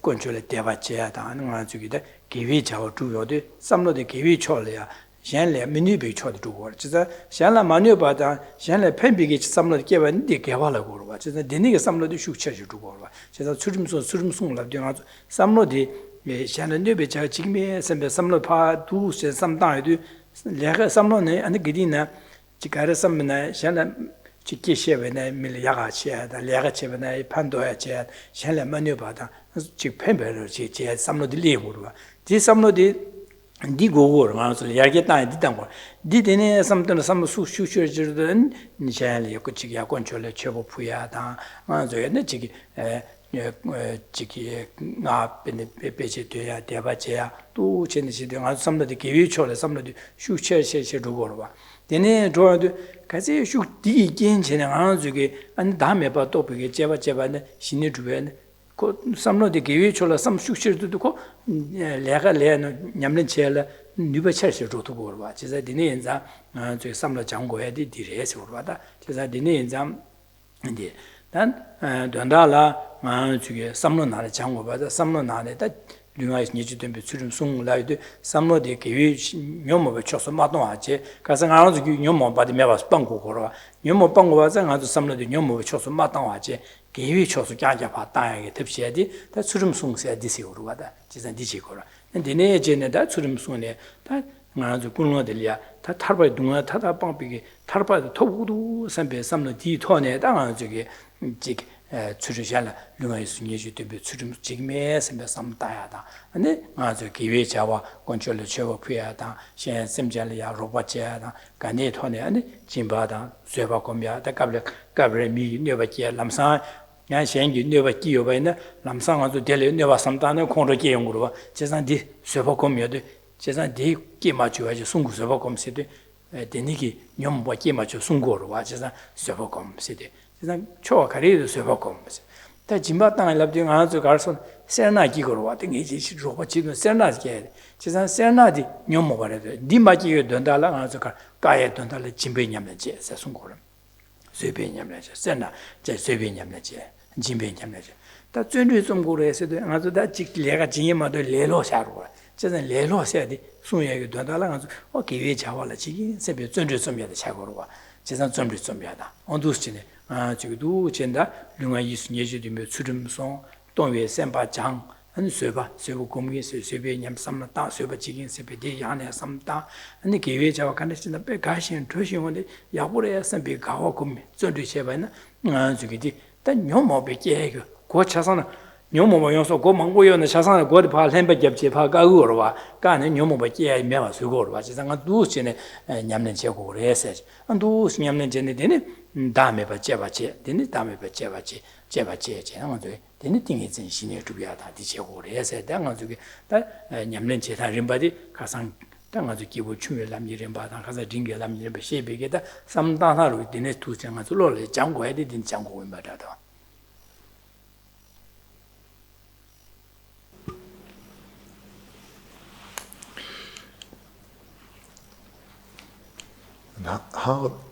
권철에 대바지야 다 하는 거 주기데 기위 자고 주요데 삼로데 기위 철이야 샬레 미니베 철 두고 지자 샬라 마누바다 샬레 펜비게 삼로 개반디 개발하고 그러고 지자 니네게 삼로데 슈처지 두고 제가 수름송랍디 가서 삼로디 샬레네 자가 지금에 선배 삼로 파 두세 삼다에도 내가 삼로네 아니 그디나 지가르 삼나 샬레 지키셰베네 밀야가치야다 레가체베네 판도야체 샬레 마누바다 지 펜베르 제 삼로디 리고로 지 삼로디 디고고를 말해서 야겠다 디단 거 디데네 삼도는 삼 수슈슈르든 니샬이 그치기야 권철에 최고 부야다 맞아요 지기 지기 나 베베제 돼야 대바제야 또 제네시데 아주 삼도디 기위초래 삼도디 슈체셰셰 루고로 봐 데네 조어도 가지 슈디 괜찮은 아주게 안 다음에 봐또 그게 제바제바네 신이 주변에 그 삼로디 기위초라 삼 슈슈르도 고 레가 레는 냠는 제라 뉴베철시 조도 보러 봐 제가 디네 인자 저 삼로 장고에 디레스 보러 봐다 제가 디네 인자 인데 단 돈달라 저기 삼로 나래 장고 봐다 삼로 나래다 뉴아이스 니주된 비추름 송라이도 삼로디 기위 녀모베 쳐서 마도하지 가서 가서 녀모 바디 메바스 빵고 걸어 녀모 빵고 봐서 가서 삼로디 녀모베 쳐서 마도하지 기위 쳐서 자자 봤다야게 듭시야디 다 추름 송세야 디시오로 가다 지산 디지 걸어 근데 제네다 추름 송네 다 가서 군로들이야 다 탈바이 동아 타다 빵비게 탈바도 토구도 삼배 삼로 디토네 당한 저기 직 추르샬라 루마이스 니주데 추름 지금에 삼배 삼다야다 근데 아주 기회 자와 권철을 최고 피하다 신 샘잘이야 로바제야다 간에 토네 아니 진바다 쇠바콤이야 다 까브레미 녀바지야 람사 야 신기 녀바지요바이나 람상아도 델레 녀바 삼다네 콘로게 용으로 제산디 쇠바콤이야데 제산디 끼마주야지 송구 쇠바콤세데 데니기 녀모바 끼마주 송고로 와 제산 쇠바콤세데 제산 초와 가리도 쇠바콤세 다 진바 땅에 랍딩 아주 가서 세나기 거로 와 등이 지시 로바지는 세나게 제산 세나디 녀모바레데 디마지게 된다라 아주 가에 된다라 진베냠레제 송고로 쇠베냠레제 세나 제 쇠베냠레제 진베냠레제 다 전류 송고로 해서도 아주 다 직레가 진예마도 레로샤로 제는 레로샤디 송예게 된다라 아주 기회 자와라 지기 세베 전류 좀야데 차고로 와 제산 전류 좀야다 온두스치네 지금도 젠다 류가 이스 예주디며 추름송 동외 셈바장 and Suba, Suba Gumi, Subi Yam Samata, Suba Chicken, Sepidi, Yana Samta, and the Kiwi Javakan in the Bekashi and Tushin on the Yabure and Big Kawakumi, so do Shevana, Zugidi, then no more big egg, Coachasana. Nyomo yoso go mango yo na shasana go de pa lemba jepche pa ga uro wa ka ne nyomo ba je me wa su go ro wa ji sang du shi ne nyamnen che go re se an du nyamnen je ne de ne da me ba je ba je de ne da me ba je ba je je na de de ne ting ye zhen xin ne du ya da di che go re se da nga zu ge da nyamnen che ta rim ba di ka sang da nga zu ki bu chu ye lam yi rim ba da ka sa ding ge lam yi rim ba she be ge da sam da na ro de ne tu chang nga zu lo le jang go ye de din jang go wen ba da da.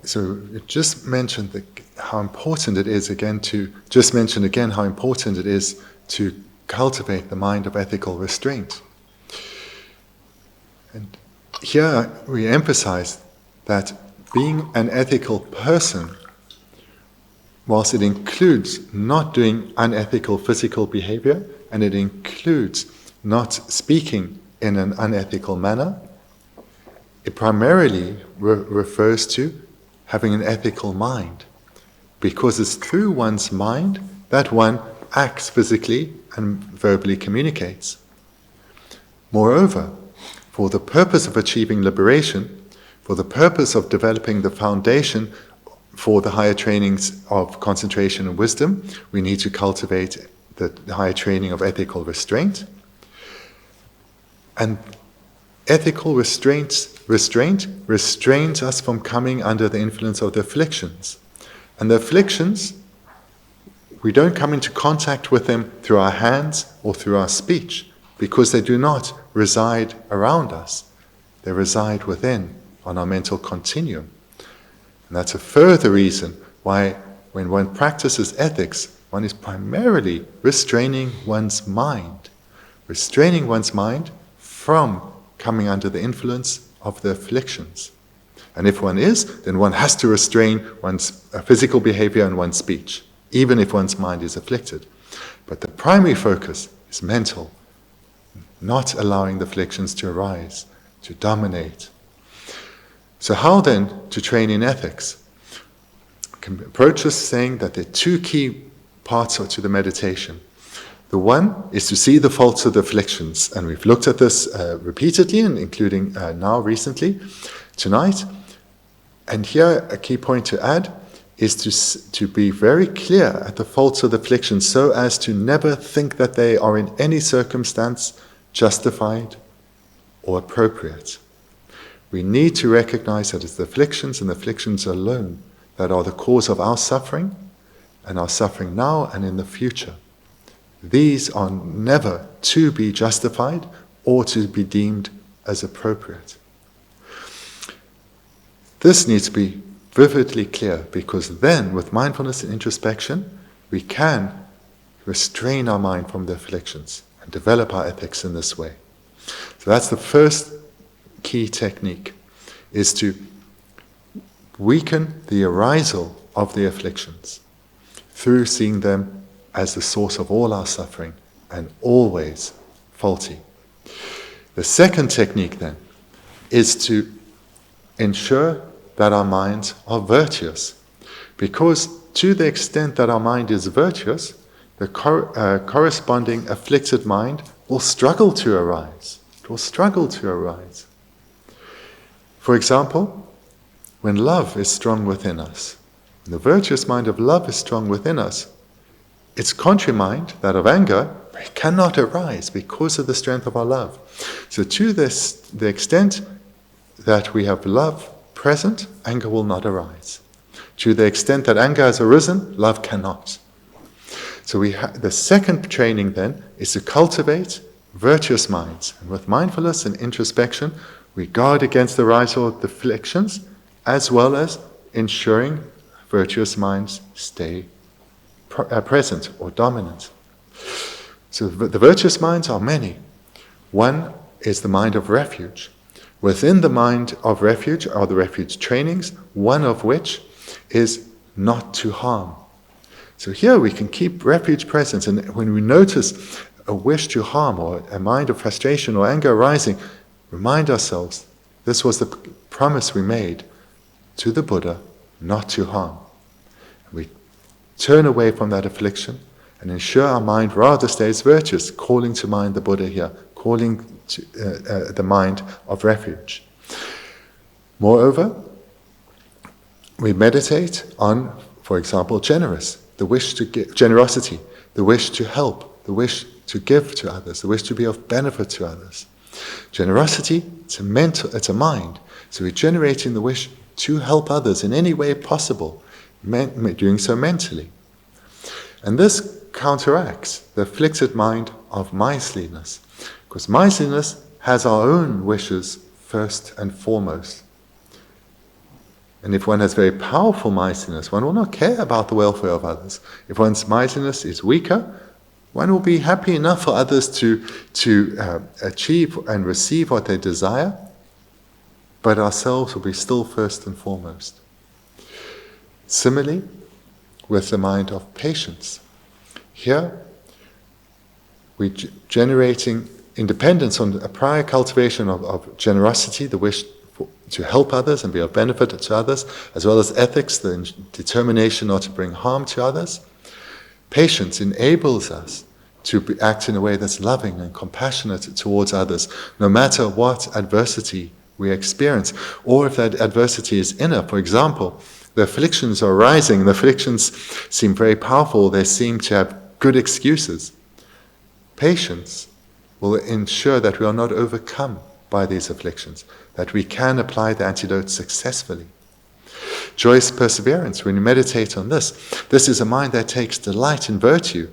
So it just mentioned how important it is how important it is to cultivate the mind of ethical restraint. And here we emphasize that being an ethical person, whilst it includes not doing unethical physical behavior, and it includes not speaking in an unethical manner, it primarily refers to having an ethical mind, because it's through one's mind that one acts physically and verbally communicates. Moreover, for the purpose of achieving liberation, for the purpose of developing the foundation for the higher trainings of concentration and wisdom, we need to cultivate the higher training of ethical restraint. And ethical restraint restrains us from coming under the influence of the afflictions. And the afflictions, we don't come into contact with them through our hands or through our speech, because they do not reside around us. They reside within, on our mental continuum. And that's a further reason why when one practices ethics, one is primarily restraining one's mind from coming under the influence of the afflictions. And if one is, then one has to restrain one's physical behavior and one's speech, even if one's mind is afflicted. But the primary focus is mental, not allowing the afflictions to arise, to dominate. So how then to train in ethics? I can approach this saying that there are two key parts to the meditation. The one is to see the faults of the afflictions, and we've looked at this repeatedly, and including now recently, tonight. And here a key point to add is to be very clear at the faults of the afflictions, so as to never think that they are in any circumstance justified or appropriate. We need to recognize that it's the afflictions and the afflictions alone that are the cause of our suffering, and our suffering now and in the future. These are never to be justified or to be deemed as appropriate. This needs to be vividly clear, because then with mindfulness and introspection we can restrain our mind from the afflictions and develop our ethics in this way. So that's the first key technique, is to weaken the arisal of the afflictions through seeing them as the source of all our suffering and always faulty. The second technique then is to ensure that our minds are virtuous, because to the extent that our mind is virtuous, the corresponding afflicted mind will struggle to arise. It will struggle to arise. For example, when love is strong within us, when the virtuous mind of love is strong within us, its contrary mind, that of anger, cannot arise because of the strength of our love. So to the extent that we have love present, anger will not arise. To the extent that anger has arisen, love cannot. So the second training then is to cultivate virtuous minds. And with mindfulness and introspection, we guard against the arisal of the afflictions, as well as ensuring virtuous minds stay present or dominant. So the virtuous minds are many. One is the mind of refuge. Within the mind of refuge are the refuge trainings, one of which is not to harm. So here we can keep refuge present, and when we notice a wish to harm or a mind of frustration or anger arising, remind ourselves this was the promise we made to the Buddha not to harm. We turn away from that affliction and ensure our mind rather stays virtuous, calling to mind the Buddha here, calling to the mind of refuge. Moreover, we meditate on, for example, generosity, the wish to help, the wish to give to others, the wish to be of benefit to others. Generosity, it's a mind. So we're generating the wish to help others in any way possible, doing so mentally. And this counteracts the afflicted mind of miserliness, because miserliness has our own wishes first and foremost. And if one has very powerful miserliness, one will not care about the welfare of others. If one's miserliness is weaker, one will be happy enough for others to achieve and receive what they desire, but ourselves will be still first and foremost. Similarly, with the mind of patience. Here, we're generating independence on a prior cultivation of generosity, the wish to help others and be of benefit to others, as well as ethics, the determination not to bring harm to others. Patience enables us to act in a way that's loving and compassionate towards others, no matter what adversity we experience, or if that adversity is inner. For example, the afflictions are arising, the afflictions seem very powerful, they seem to have good excuses. Patience will ensure that we are not overcome by these afflictions, that we can apply the antidote successfully. Joyous perseverance, when you meditate on this is a mind that takes delight in virtue.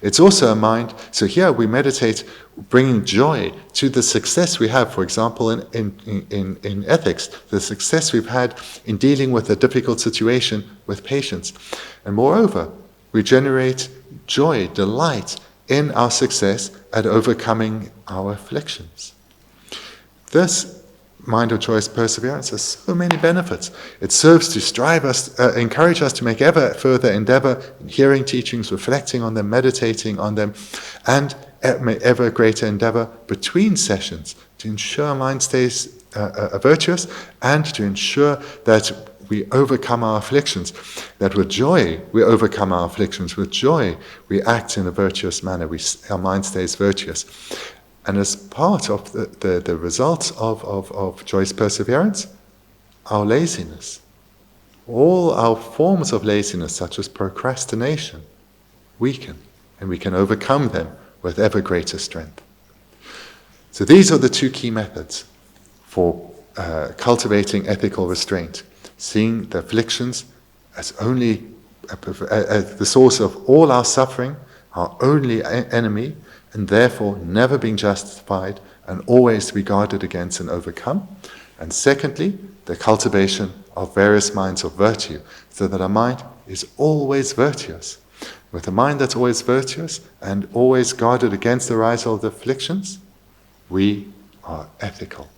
It's also a mind, so here we meditate bringing joy to the success we have, for example, in ethics, the success we've had in dealing with a difficult situation with patience. And moreover, we generate joy, delight in our success at overcoming our afflictions. This mind of joyous perseverance has so many benefits. It serves to encourage us to make ever further endeavor in hearing teachings, reflecting on them, meditating on them, and ever greater endeavor between sessions to ensure our mind stays virtuous and to ensure that we overcome our afflictions, that with joy we overcome our afflictions, with joy we act in a virtuous manner, our mind stays virtuous. And as part of the results of joyous perseverance, our laziness, all our forms of laziness, such as procrastination, weaken, and we can overcome them with ever greater strength. So these are the two key methods for cultivating ethical restraint, seeing the afflictions as only as the source of all our suffering, our only enemy, and therefore never being justified and always to be guarded against and overcome. And secondly, the cultivation of various minds of virtue, so that our mind is always virtuous. With a mind that's always virtuous and always guarded against the rise of the afflictions, we are ethical.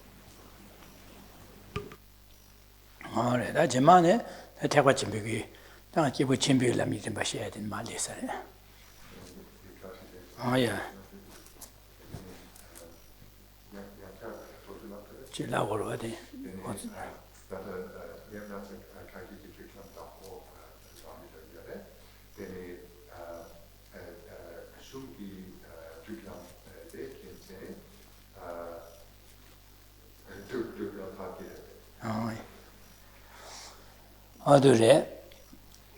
Adore,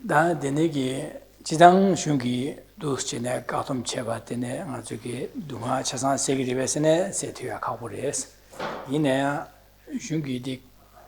da denegi jidang shungi duschine katum cheba tene ngazuki dunga chasan segiri besene setuya kabures. Yine shungi di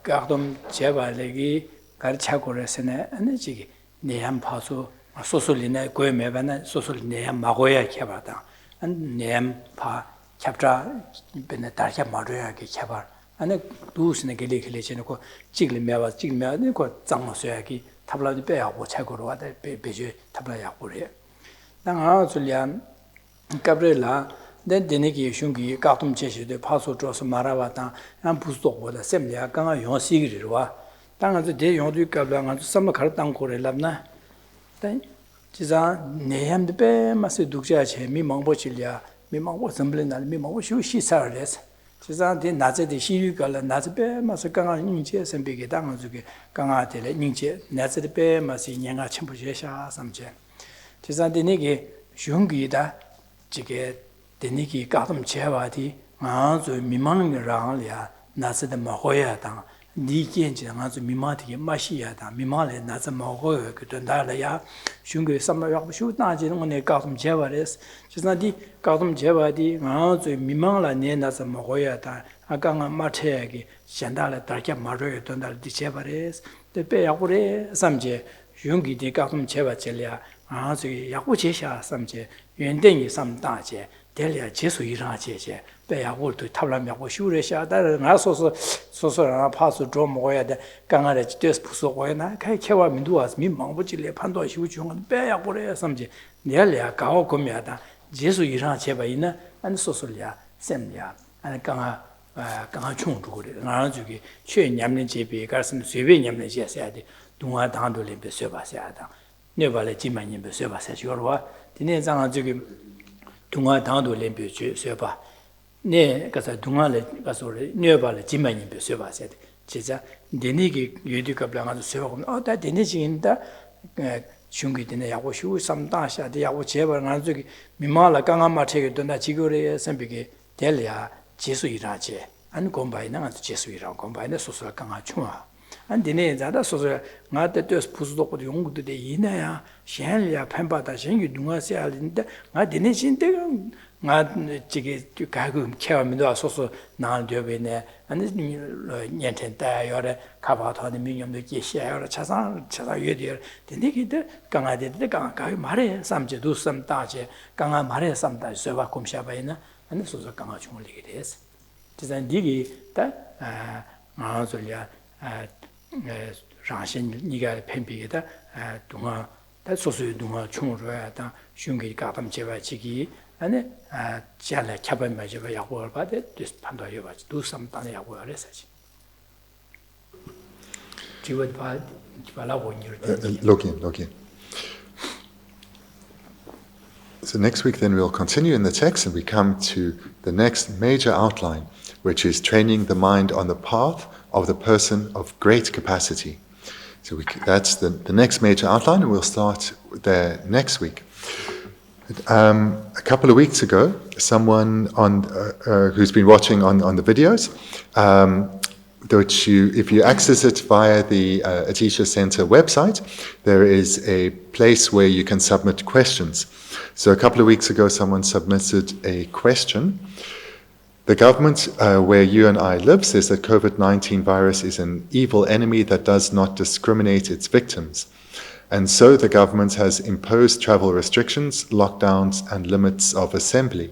katum cheba legi garchakores ane chigi neyam pasu sosuline goemebana sosul neyam magoya kebata. An neyam pa kaptra bene darya maroya ki kebar. ane duusne gele chene ko chigli mewa ne ko zangma soyaki tabla de beya ko chagoro wa de beje tabla ya gore dang ha zulya gabriela de denegi shungi katum cheshi de paso tros marawa ta an pusto ko da semya kanga yon sigri ro dang de yong du gabla nga samma khar tang ko re labna dai 지자 내햄데 배 마스 독자체 미망보질이야 미망보 점블날 미망보 휴시사르레스 지자 디 나제디 시유갈 나제베 마스 강한 인제 선비게 당어주게 강아들의 인제 나제베 마스 냥아 첨부제샤 삼제 지자 디니게 슝기다 지게 디니기 가끔 제와디 아주 미망이랑이야 나제데 마호야당 니겐지 아주 미마티게 마시야다 미마레 나자 마호여 그던다라야 슝게 삼마약 슈나지는 거네 가끔 제와레스 지나디 가끔 제와디 아주 미망라 네 나자 마호야다 아강아 마체야기 젠달에 다게 마르여 돈달 디제바레스 데베야고레 삼제 슝기디 가끔 제와젤이야 아주 야고 제샤 삼제 연den이 삼다제 델리아 제수 일하제제 배야고도 탑람하고 슈레샤 다른 나소서 소소라 파스 좀 먹어야 돼 강아래 데스 부서고야나 kai 케와 민두와스 민망부질레 판도 시우중 배야고래 삼제 내려야 가오 고미하다 제수 일하 제바이나 안 소소리아 셈이야 안 강아 강아 총주고래 나는 저기 최 냠는 제비 가슴随便 냠는 제셔야 돼 동아 당도를 배셔봐야 돼 네발에 지만님 배셔봐야 줘와 디네 장아 저기 동아 당도를 배셔봐 네 가서 동아를 가서 뇌발에 지만님 배셔봐야 돼 진짜 데니기 유디갑랑아서 세워고 다 데니지인다 중기되네 야고 쉬우 삼다샤데 야고 제발 나저기 미마라 강아마체게 돈다 지거래 선비게 델리아 제수이라제 안 공바이나 제수이라 공바이나 소소라 강아 충아 안 되네 자다 소소 나한테 또 부수도고 용구도 돼 이나야 셴리아 팬바다 생기 누가세 알인데 나 되네 진데 나 지게 가금 케어면도 소소 나한 되베네 아니 년텐다 요래 가바토는 민염도 계시야요 차상 예디어 되네기데 강아데데 강아가 말해 삼제도 삼다제 강아 말해 삼다 서바 콤샤바이나 아니 소소 강아 중을리게 됐어 지난 디기 다 아저리아 라신 니가 팬비게다 동아 다 소소의 동아 충으로야다 슝게 가담 제바지기 아니 잘래 캬번 맞아 야고를 받에 판도해 봐. 두 삼단에 야고를 했지. 지원 봐라고 Login. So next week then we'll continue in the text and we come to the next major outline, which is training the mind on the path of the person of great capacity. So that's the next major outline, and we'll start there next week. A couple of weeks ago, someone on who's been watching on the videos, if you access it via the Atisha Center website, there is a place where you can submit questions. So a couple of weeks ago, someone submitted a question. The government where you and I live says that COVID-19 virus is an evil enemy that does not discriminate its victims. And so the government has imposed travel restrictions, lockdowns, and limits of assembly.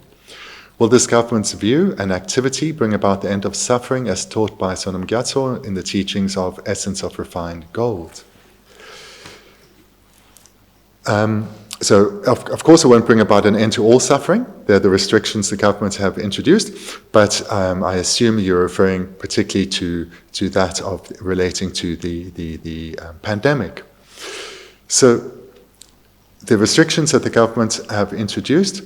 Will this government's view and activity bring about the end of suffering as taught by Sonam Gyatso in the teachings of Essence of Refined Gold? So, of course, it won't bring about an end to all suffering. They're the restrictions the government have introduced, but I assume you're referring particularly to that of relating to the pandemic. So, the restrictions that the government have introduced,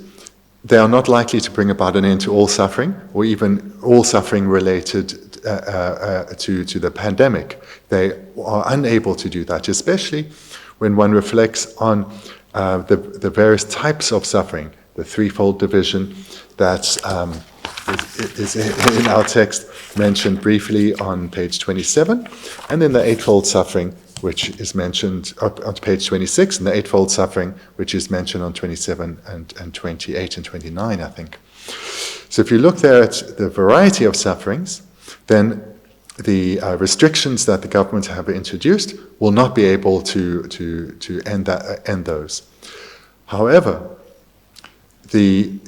they are not likely to bring about an end to all suffering, or even all suffering related to the pandemic. They are unable to do that, especially when one reflects on the various types of suffering, the threefold division that is in our text mentioned briefly on page 27, and then the eightfold suffering, which is mentioned on page 26, and the eightfold suffering, which is mentioned on 27 and 28 and 29, I think. So if you look there at the variety of sufferings, then the restrictions that the government have introduced will not be able to end those. However, they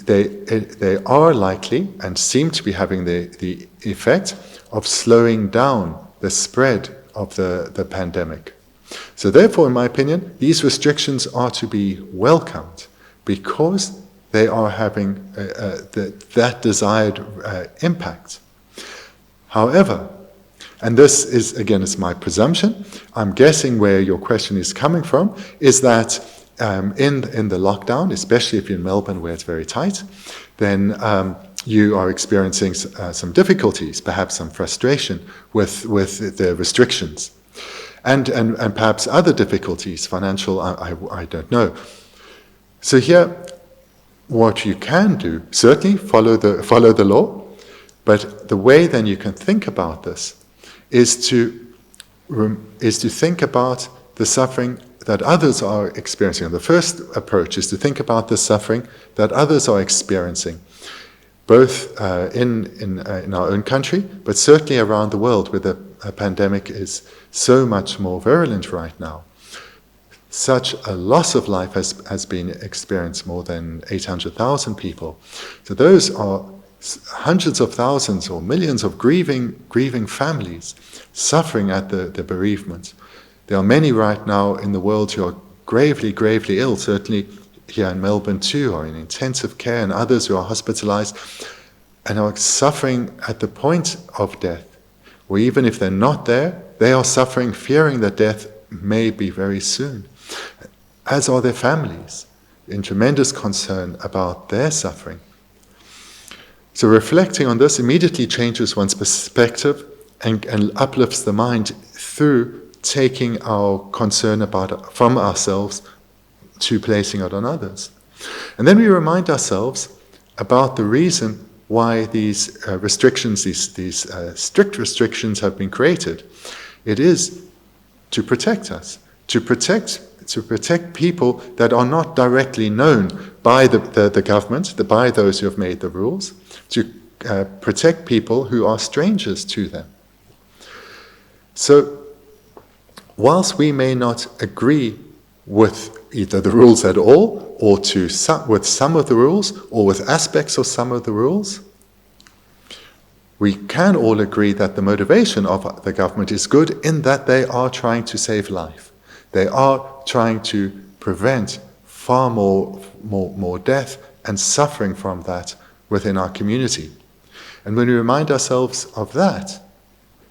are likely and seem to be having the effect of slowing down the spread of the pandemic. So therefore, in my opinion, these restrictions are to be welcomed because they are having that desired impact. However, and this is, again, is my presumption, I'm guessing where your question is coming from, is that in the lockdown, especially if you're in Melbourne where it's very tight, then you are experiencing some difficulties, perhaps some frustration with the restrictions, and perhaps other difficulties, financial, I don't know. So here, what you can do, certainly follow the law, but the way then you can think about this is to think about the suffering that others are experiencing. The first approach is to think about the suffering that others are experiencing, both in our own country, but certainly around the world, where the pandemic is so much more virulent right now. Such a loss of life has been experienced, more than 800,000 people. So those are hundreds of thousands or millions of grieving families suffering at the bereavement. There are many right now in the world who are gravely ill, certainly here in Melbourne too, are in intensive care, and others who are hospitalized and are suffering at the point of death, or even if they're not there, they are suffering, fearing that death may be very soon, as are their families, in tremendous concern about their suffering. So reflecting on this immediately changes one's perspective and uplifts the mind through taking our concern from ourselves to placing it on others. And then we remind ourselves about the reason why these restrictions, these strict restrictions have been created. It is to protect us, to protect people that are not directly known by the government, by those who have made the rules, to protect people who are strangers to them. So, whilst we may not agree with either the rules at all, or with some of the rules, or with aspects of some of the rules, we can all agree that the motivation of the government is good, in that they are trying to save life. They are trying to prevent far more death and suffering from that within our community. And when we remind ourselves of that,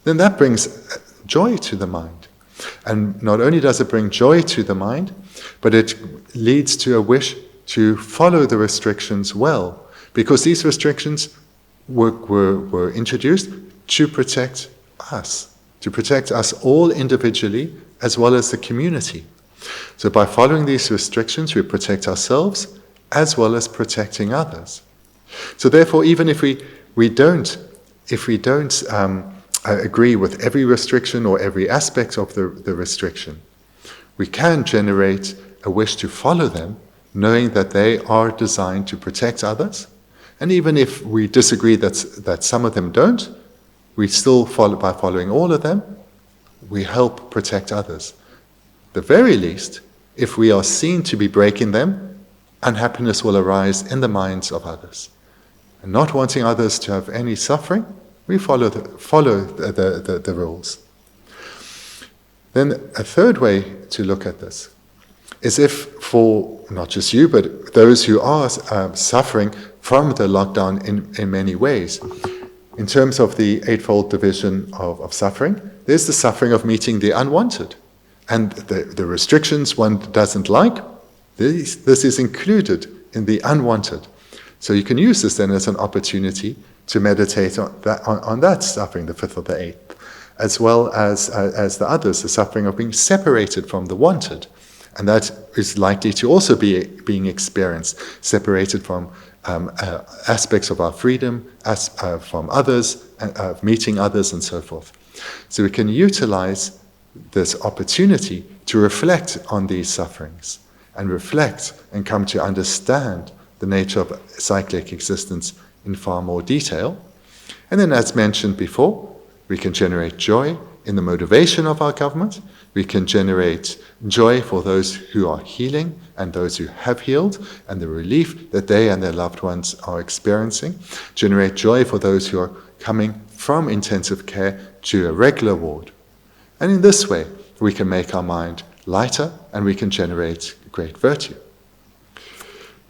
then that brings joy to the mind. And not only does it bring joy to the mind, but it leads to a wish to follow the restrictions well, because these restrictions were introduced to protect us all individually as well as the community. So by following these restrictions, we protect ourselves as well as protecting others. So therefore, even if we don't agree with every restriction or every aspect of the restriction, we can generate a wish to follow them, knowing that they are designed to protect others. And even if we disagree that some of them don't, we still follow, by following all of them, we help protect others. The very least, if we are seen to be breaking them, unhappiness will arise in the minds of others. And not wanting others to have any suffering, we follow the rules. Then a third way to look at this is if, for not just you, but those who are suffering from the lockdown in many ways, in terms of the eightfold division of suffering, there's the suffering of meeting the unwanted. And the restrictions one doesn't like, this is included in the unwanted. So you can use this then as an opportunity to meditate on that suffering, the fifth or the eighth, as well as the others, the suffering of being separated from the wanted. And that is likely to also be being experienced, separated from aspects of our freedom, from others, meeting others, and so forth. So we can utilize this opportunity to reflect on these sufferings, and reflect and come to understand the nature of cyclic existence in far more detail. And then, as mentioned before, we can generate joy in the motivation of our government. We can generate joy for those who are healing and those who have healed, and the relief that they and their loved ones are experiencing. Generate joy for those who are coming from intensive care to a regular ward. And in this way, we can make our mind lighter, and we can generate great virtue.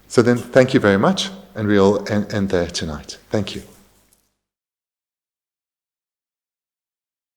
So then, thank you very much, and we'll end there tonight. Thank you.